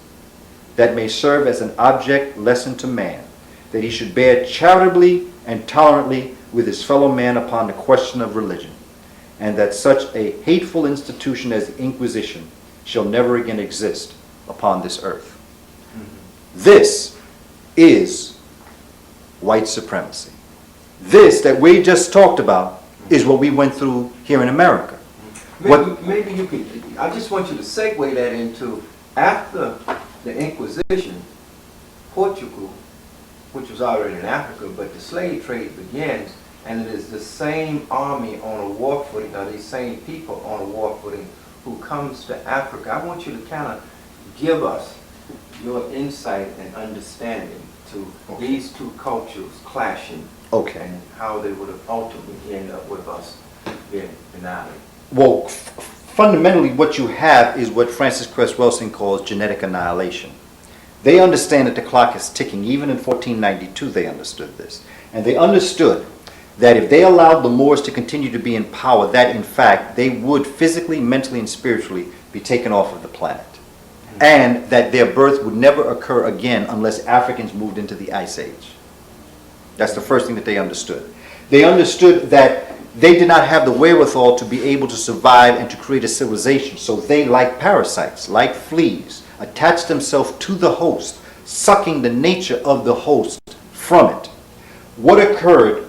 that may serve as an object lesson to man, that he should bear charitably and tolerantly with his fellow man upon the question of religion, and that such a hateful institution as the Inquisition shall never again exist upon this earth. This is white supremacy. This that we just talked about is what we went through here in America. Maybe you could, I just want you to segue that into, after the Inquisition, Portugal, which was already in Africa, but the slave trade begins, and it is the same army on a war footing, or these same people on a war footing, who comes to Africa. I want you to kind of give us your insight and understanding to these two cultures clashing, and how they would have ultimately end up with us being annihilated. Well, fundamentally what you have is what Francis Cress Welsing calls genetic annihilation. They understand that the clock is ticking. Even in 1492 they understood this. And they understood that if they allowed the Moors to continue to be in power, that in fact they would physically, mentally, and spiritually be taken off of the planet. And that their birth would never occur again unless Africans moved into the Ice Age. That's the first thing that they understood. They understood that they did not have the wherewithal to be able to survive and to create a civilization. So they, like parasites, like fleas, attached themselves to the host, sucking the nature of the host from it. What occurred,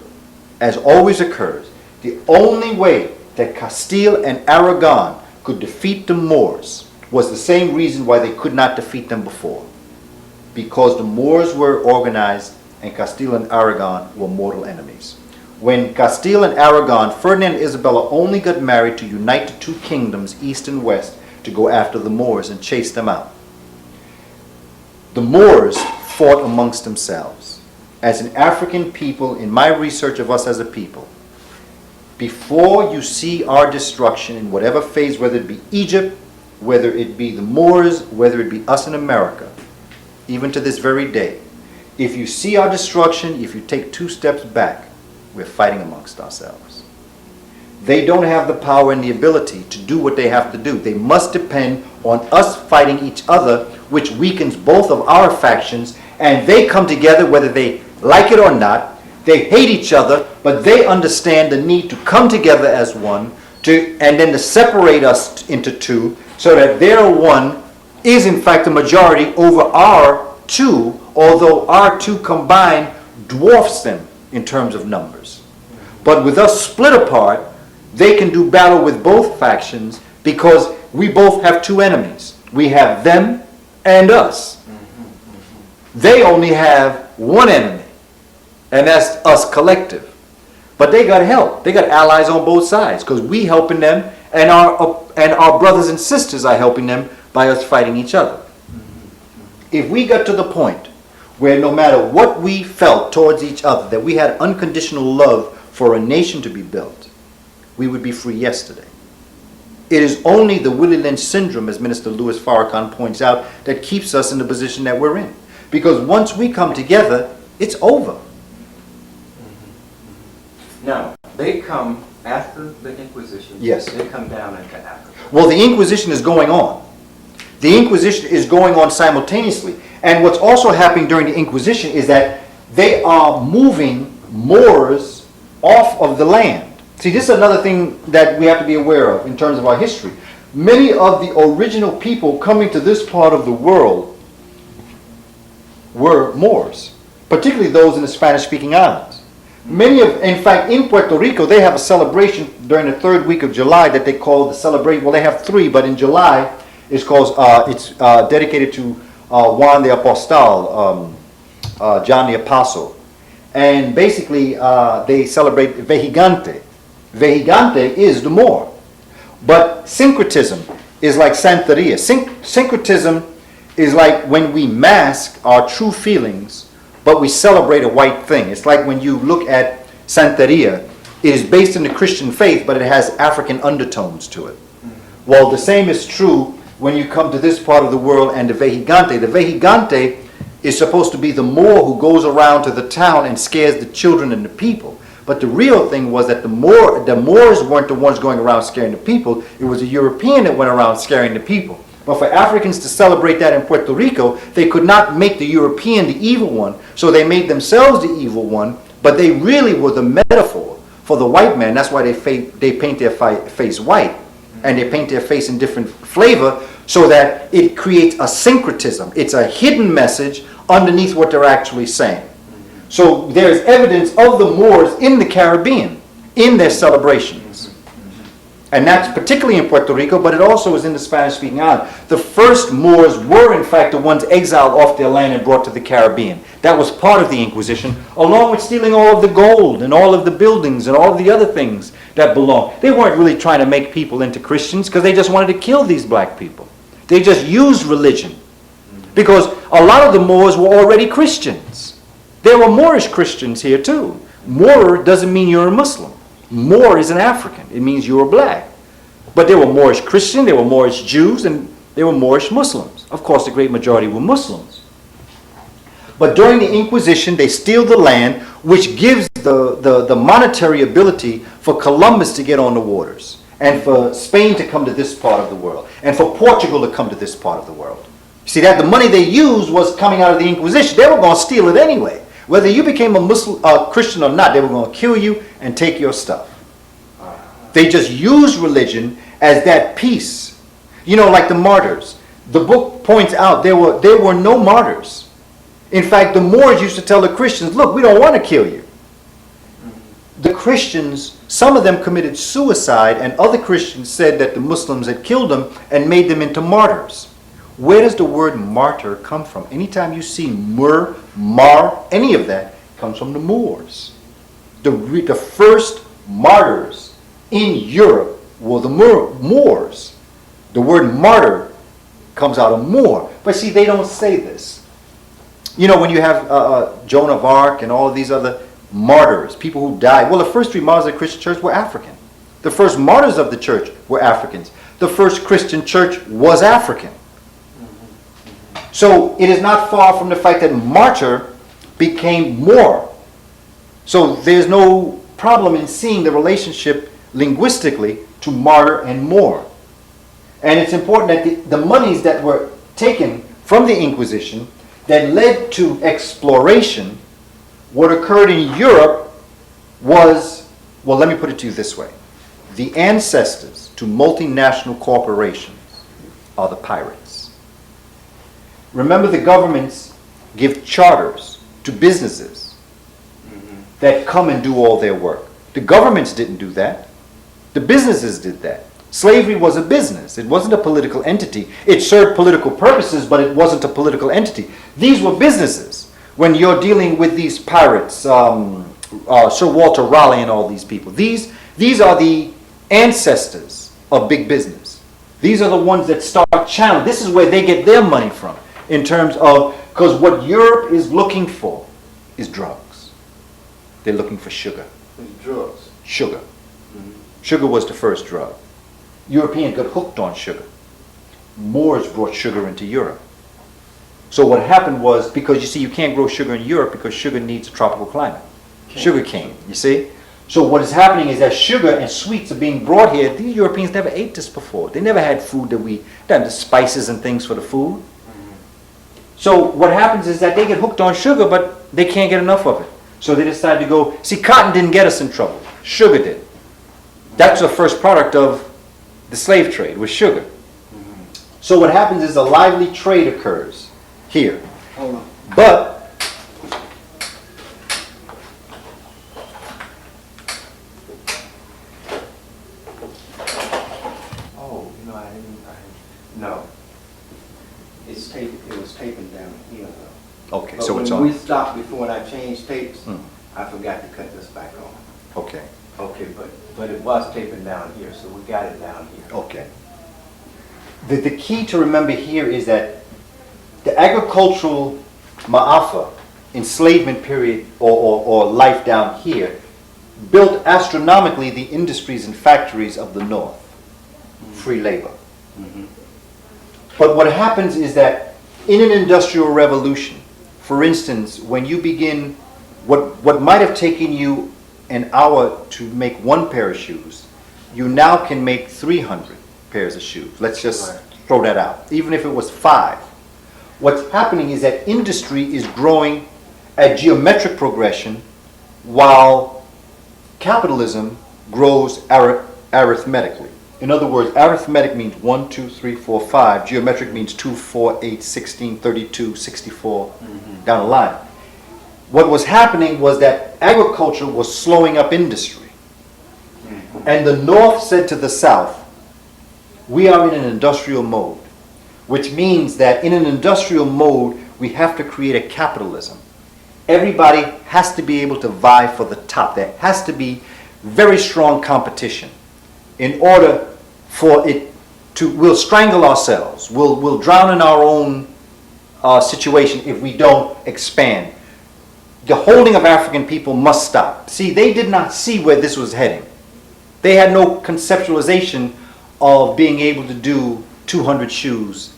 as always occurs, the only way that Castile and Aragon could defeat the Moors was the same reason why they could not defeat them before. Because the Moors were organized and Castile and Aragon were mortal enemies. When Castile and Aragon, Ferdinand and Isabella only got married to unite the two kingdoms, east and west, to go after the Moors and chase them out. The Moors fought amongst themselves. As an African people, in my research of us as a people, before you see our destruction in whatever phase, whether it be Egypt, whether it be the Moors, whether it be us in America, even to this very day, if you see our destruction, if you take 2 steps back, we're fighting amongst ourselves. They don't have the power and the ability to do what they have to do. They must depend on us fighting each other, which weakens both of our factions, and they come together whether they like it or not. They hate each other, but they understand the need to come together as one, and then to separate us into two, so that their one is in fact a majority over our two, although our two combined dwarfs them in terms of numbers. But with us split apart, they can do battle with both factions because we both have 2 enemies. We have them and us. They only have 1 enemy, and that's us collective. But they got help. They got allies on both sides because we helping them, and our brothers and sisters are helping them by us fighting each other. If we got to the point where no matter what we felt towards each other, that we had unconditional love for a nation to be built, we would be free yesterday. It is only the Willie Lynch syndrome, as Minister Louis Farrakhan points out, that keeps us in the position that we're in. Because once we come together, it's over. Now, they come after the Inquisition. Yes. They come down into Africa. Well, the Inquisition is going on. The Inquisition is going on simultaneously. And what's also happening during the Inquisition is that they are moving Moors off of the land. See, this is another thing that we have to be aware of in terms of our history. Many of the original people coming to this part of the world were Moors, particularly those in the Spanish-speaking islands. In fact, in Puerto Rico, they have a celebration during the third week of July that they call the celebration. Well, they have three, but in July, it's called. It's dedicated to Juan the Apostle, John the Apostle, and basically they celebrate Vejigante. Vejigante is the Moor, but syncretism is like Santeria. Syncretism is like when we mask our true feelings, but we celebrate a white thing. It's like when you look at Santeria, it is based in the Christian faith, but it has African undertones to it. Well, the same is true when you come to this part of the world and the Vejigante. The Vejigante is supposed to be the Moor who goes around to the town and scares the children and the people. But the real thing was that the Moors weren't the ones going around scaring the people. It was a European that went around scaring the people. But for Africans to celebrate that in Puerto Rico, they could not make the European the evil one, so they made themselves the evil one, but they really were the metaphor for the white man. That's why they paint their face white, and they paint their face in different flavor, so that it creates a syncretism. It's a hidden message underneath what they're actually saying. So there's evidence of the Moors in the Caribbean, in their celebrations. And that's particularly in Puerto Rico, but it also is in the Spanish-speaking island. The first Moors were, in fact, the ones exiled off their land and brought to the Caribbean. That was part of the Inquisition, along with stealing all of the gold and all of the buildings and all of the other things that belong. They weren't really trying to make people into Christians because they just wanted to kill these black people. They just used religion because a lot of the Moors were already Christians. There were Moorish Christians here too. Moor doesn't mean you're a Muslim. Moor is an African. It means you were black. But there were Moorish Christians, there were Moorish Jews, and there were Moorish Muslims. Of course, the great majority were Muslims. But during the Inquisition, they steal the land, which gives the monetary ability for Columbus to get on the waters, and for Spain to come to this part of the world, and for Portugal to come to this part of the world. See, that the money they used was coming out of the Inquisition. They were going to steal it anyway. Whether you became a Christian or not, they were going to kill you and take your stuff. They just used religion as that piece. You know, like the martyrs. The book points out there were no martyrs. In fact, the Moors used to tell the Christians, look, we don't want to kill you. The Christians, some of them committed suicide, and other Christians said that the Muslims had killed them and made them into martyrs. Where does the word martyr come from? Anytime you see Moor, Mar, any of that, comes from the Moors. The first martyrs in Europe were the Moors. The word martyr comes out of Moor. But see, they don't say this. You know, when you have Joan of Arc and all of these other martyrs, people who died. Well, the first three martyrs of the Christian church were African. The first martyrs of the church were Africans. The first Christian church was African. So it is not far from the fact that martyr became Moor. So there's no problem in seeing the relationship linguistically to martyr and Moor. And it's important that the monies that were taken from the Inquisition that led to exploration, what occurred in Europe was, well, let me put it to you this way. The ancestors to multinational corporations are the pirates. Remember, the governments give charters to businesses that come and do all their work. The governments didn't do that. The businesses did that. Slavery was a business. It wasn't a political entity. It served political purposes, but it wasn't a political entity. These were businesses. When you're dealing with these pirates, Sir Walter Raleigh and all these people, these are the ancestors of big business. These are the ones that start channeling. This is where they get their money from, in terms of Because what Europe is looking for is drugs. They're looking for sugar. Drugs. Sugar. Sugar was the first drug. Europeans got hooked on sugar. Moors brought sugar into Europe. So what happened was, because you see, you can't grow sugar in Europe because sugar needs a tropical climate. Sugar cane, you see? So what is happening is that sugar and sweets are being brought here. These Europeans never ate this before. They never had food that they had the spices and things for the food. So what happens is that they get hooked on sugar, but they can't get enough of it. So they decide to go, see, cotton didn't get us in trouble. Sugar did. That's the first product of the slave trade, was sugar. So what happens is a lively trade occurs here. Hold on. But no. It was taping down here though. okay, But so it's when on. we stopped before when I changed tapes, I forgot to cut this back on. Okay, Okay, but it was taping down here, so we got it down here. okay. The key to remember here is that the agricultural ma'afa, enslavement period, or life down here, built astronomically the industries and factories of the North. Free labor. But what happens is that in an industrial revolution, for instance, when you begin, what might have taken you an hour to make one pair of shoes, you now can make 300 pairs of shoes. Let's just throw that out, even if it was 5. What's happening is that industry is growing at geometric progression while capitalism grows arithmetically. In other words, arithmetic means 1, 2, 3, 4, 5. Geometric means 2, 4, 8, 16, 32, 64, down the line. What was happening was that agriculture was slowing up industry. And the North said to the South, we are in an industrial mode, which means that in an industrial mode, we have to create a capitalism. Everybody has to be able to vie for the top. There has to be very strong competition. In order for it to, we'll strangle ourselves. We'll drown in our own situation if we don't expand. The holding of African people must stop. See, they did not see where this was heading. They had no conceptualization of being able to do 200 shoes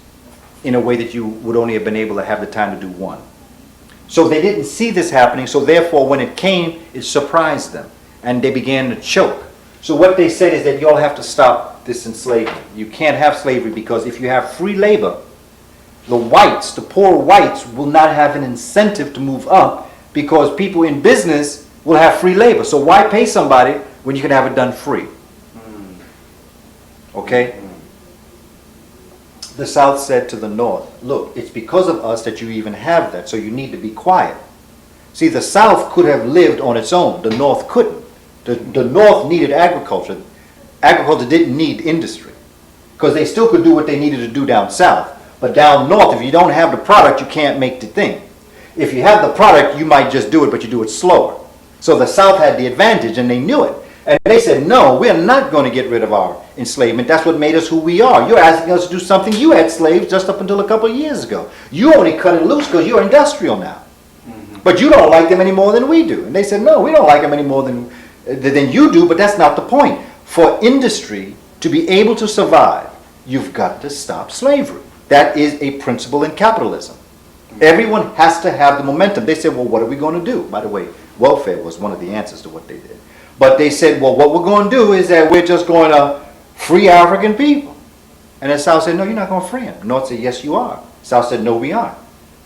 in a way that you would only have been able to have the time to do one. So they didn't see this happening, so therefore when it came, it surprised them, and they began to choke. So what they said is that you all have to stop this enslavement. You can't have slavery because if you have free labor, the whites, the poor whites, will not have an incentive to move up because people in business will have free labor. So why pay somebody when you can have it done free? Okay? The South said to the North, look, it's because of us that you even have that, so you need to be quiet. See, the South could have lived on its own. The North couldn't. The North needed agriculture. Agriculture didn't need industry because they still could do what they needed to do down south. But down north, if you don't have the product, you can't make the thing. If you have the product, you might just do it, but you do it slower. So the South had the advantage, and they knew it. And they said, no, we're not going to get rid of our enslavement. That's what made us who we are. You're asking us to do something you had slaves just up until a couple of years ago. You only cut it loose because you're industrial now. But you don't like them any more than we do. And they said, no, we don't like them any more than you do, but that's not the point. For industry to be able to survive, you've got to stop slavery. That is a principle in capitalism. Everyone has to have the momentum. They said, well, what are we going to do? By the way, welfare was one of the answers to what they did. But they said, well, what we're going to do is that we're just going to free African people. And the South said, no, you're not going to free them. North said, yes, you are. South said, no, we aren't.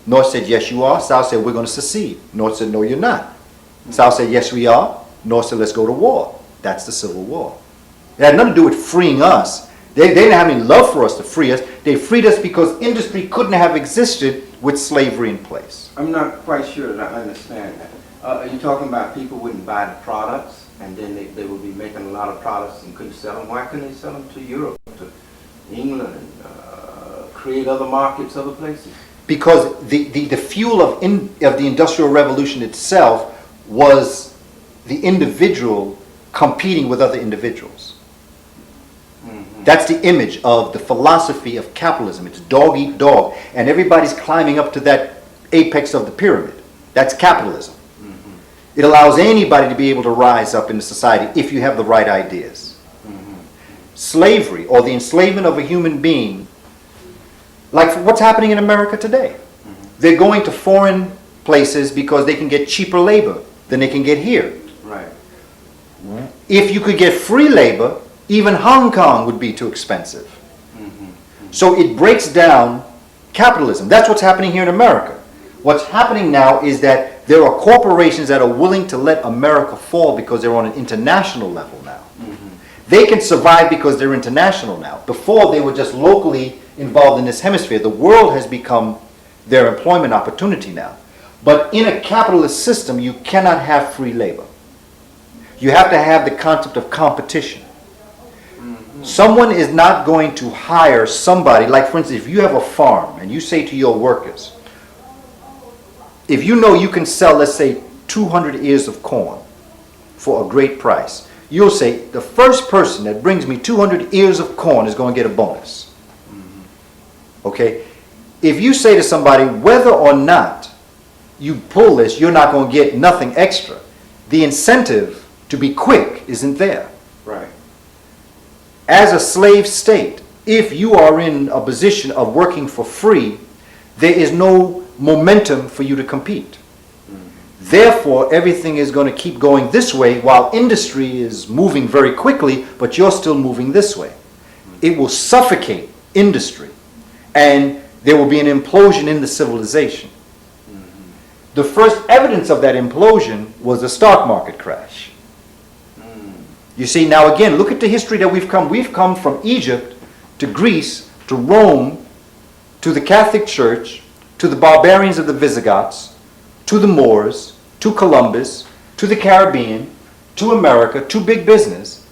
North said, yes, you are. South said, we're going to secede. North said, no, you're not. South said, yes, we are. North said, let's go to war. That's the Civil War. It had nothing to do with freeing us. They didn't have any love for us to free us. They freed us because industry couldn't have existed with slavery in place. I'm not quite sure that I understand that. Are you talking about people wouldn't buy the products and then they would be making a lot of products and couldn't sell them? Why couldn't they sell them to Europe, to England, and create other markets, other places? Because the fuel of the Industrial Revolution itself was the individual competing with other individuals. That's the image of the philosophy of capitalism. It's dog eat dog. And everybody's climbing up to that apex of the pyramid. That's capitalism. It allows anybody to be able to rise up in the society if you have the right ideas. Slavery, or the enslavement of a human being, like what's happening in America today. They're going to foreign places because they can get cheaper labor than they can get here. Right. If you could get free labor, even Hong Kong would be too expensive. So it breaks down capitalism. That's what's happening here in America. What's happening now is that there are corporations that are willing to let America fall because they're on an international level now. They can survive because they're international now. Before, they were just locally involved in this hemisphere. The world has become their employment opportunity now. But in a capitalist system, you cannot have free labor. You have to have the concept of competition. Someone is not going to hire somebody, like for instance, if you have a farm and you say to your workers, if you know you can sell, let's say, 200 ears of corn for a great price, you'll say, the first person that brings me 200 ears of corn is going to get a bonus. Okay? If you say to somebody, whether or not you pull this, you're not going to get nothing extra, the incentive to be quick isn't there. Right. As a slave state, if you are in a position of working for free, there is no momentum for you to compete. Therefore, everything is going to keep going this way while industry is moving very quickly, but you're still moving this way. It will suffocate industry, and there will be an implosion in the civilization. The first evidence of that implosion was the stock market crash. You see, now again, look at the history that we've come. We've come from Egypt to Greece to Rome to the Catholic Church to the barbarians of the Visigoths to the Moors to Columbus to the Caribbean to America to big business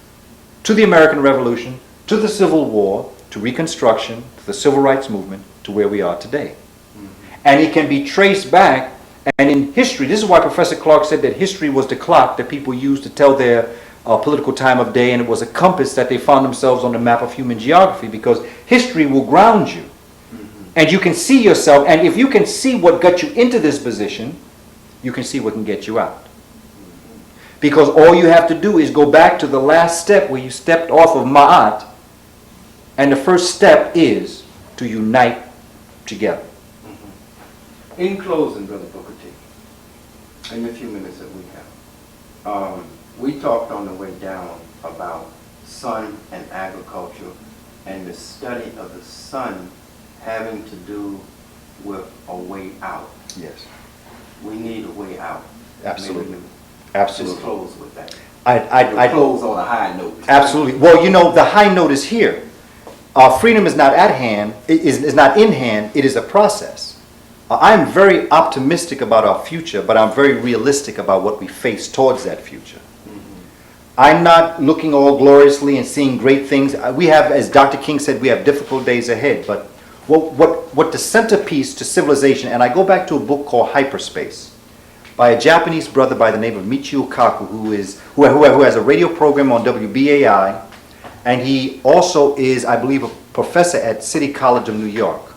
to the American Revolution to the Civil War to Reconstruction to the Civil Rights Movement to where we are today. And it can be traced back, and in history, this is why Professor Clark said that history was the clock that people used to tell their political time of day, and it was a compass that they found themselves on the map of human geography, because history will ground you. And you can see yourself, and if you can see what got you into this position, you can see what can get you out. Because all you have to do is go back to the last step where you stepped off of Ma'at, and the first step is to unite together. In closing, Brother Booker T, in the few minutes that we have, we talked on the way down about sun and agriculture and the study of the sun having to do with a way out. Yes. We need a way out. Absolutely. Maybe Absolutely. just close with that. I'd close on a high note. Absolutely. Well, you know, the high note is here. Freedom is not at hand, is not in hand, it is a process. I'm very optimistic about our future, but I'm very realistic about what we face towards that future. I'm not looking all gloriously and seeing great things. We have, as Dr. King said, we have difficult days ahead, but what the centerpiece to civilization, and I go back to a book called Hyperspace by a Japanese brother by the name of Michio Kaku, who has a radio program on WBAI, and he also is, I believe, a professor at City College of New York.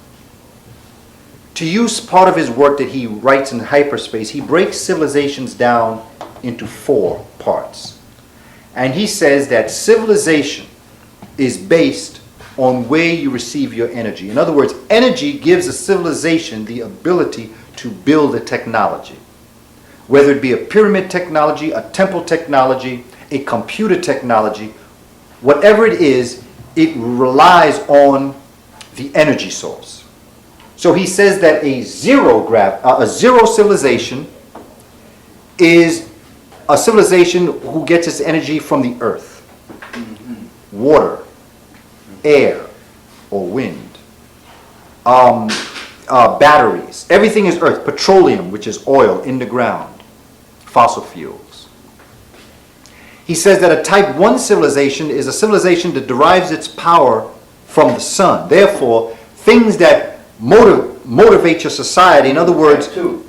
To use part of his work that he writes in Hyperspace, he breaks civilizations down into 4 parts. And he says that civilization is based on where you receive your energy. In other words, energy gives a civilization the ability to build a technology. Whether it be a pyramid technology, a temple technology, a computer technology, whatever it is, it relies on the energy source. So he says that a zero civilization is a civilization who gets its energy from the earth, water, air, or wind, batteries. Everything is earth. Petroleum, which is oil in the ground, fossil fuels. He says that a type 1 civilization is a civilization that derives its power from the sun. Therefore, things that motivate your society, in other words... Type 2.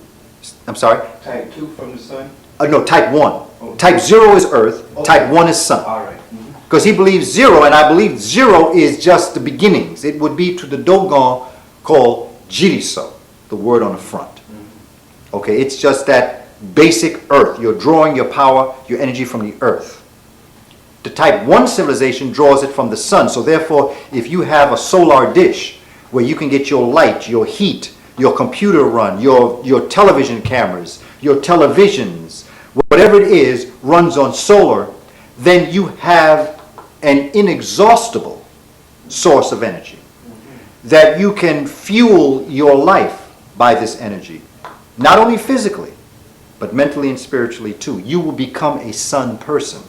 I'm sorry? Type 2 from the sun? No, type 1. Oh. Type 0 is earth, Okay. type 1 is sun. All right. Because he believes 0, and I believe 0 is just the beginnings. It would be to the Dogon called Jiriso, the word on the front. Okay, it's just that basic earth. You're drawing your power, your energy from the earth. The type 1 civilization draws it from the sun. So therefore, if you have a solar dish where you can get your light, your heat, your computer run, your television cameras, your televisions, whatever it is, runs on solar, then you have an inexhaustible source of energy. That you can fuel your life by this energy. Not only physically, but mentally and spiritually too. You will become a sun person.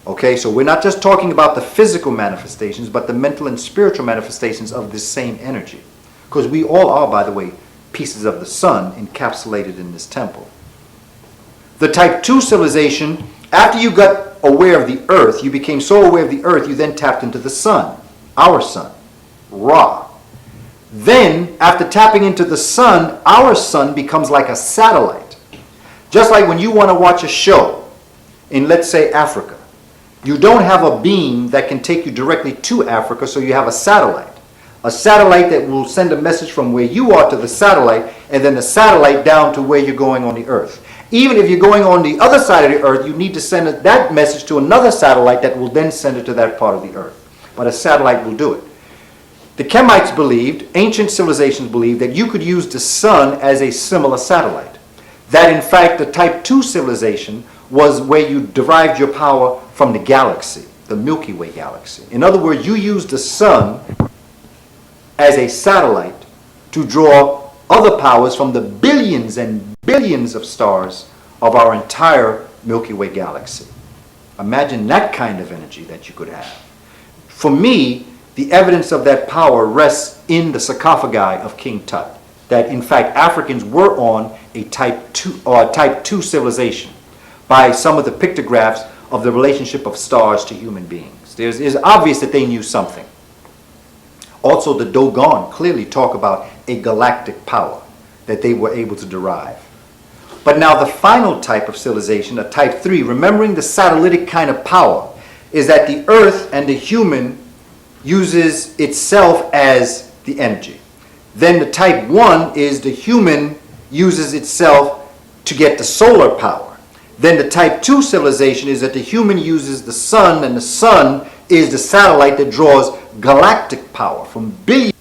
Okay, so we're not just talking about the physical manifestations, but the mental and spiritual manifestations of this same energy. Because we all are, by the way, pieces of the sun encapsulated in this temple. The type 2 civilization, after you got aware of the earth, you became so aware of the earth, you then tapped into the sun, our sun, Ra. Then, after tapping into the sun, our sun becomes like a satellite. Just like when you want to watch a show in, let's say, Africa. You don't have a beam that can take you directly to Africa, so you have a satellite. A satellite that will send a message from where you are to the satellite, and then the satellite down to where you're going on the earth. Even if you're going on the other side of the earth, you need to send that message to another satellite that will then send it to that part of the earth. But a satellite will do it. The Kemites believed, ancient civilizations believed, that you could use the sun as a similar satellite. That in fact the type 2 civilization was where you derived your power from the galaxy, the Milky Way galaxy. In other words, you used the sun as a satellite to draw other powers from the billions and billions of stars of our entire Milky Way galaxy. Imagine that kind of energy that you could have. For me, the evidence of that power rests in the sarcophagi of King Tut, that in fact Africans were on a type 2 civilization by some of the pictographs of the relationship of stars to human beings. It's obvious that they knew something. Also, the Dogon clearly talk about a galactic power that they were able to derive. But now the final type of civilization, a type 3, remembering the satellitic kind of power, is that the earth and the human uses itself as the energy. Then the type 1 is the human uses itself to get the solar power. Then the type 2 civilization is that the human uses the sun, and the sun is the satellite that draws galactic power from billions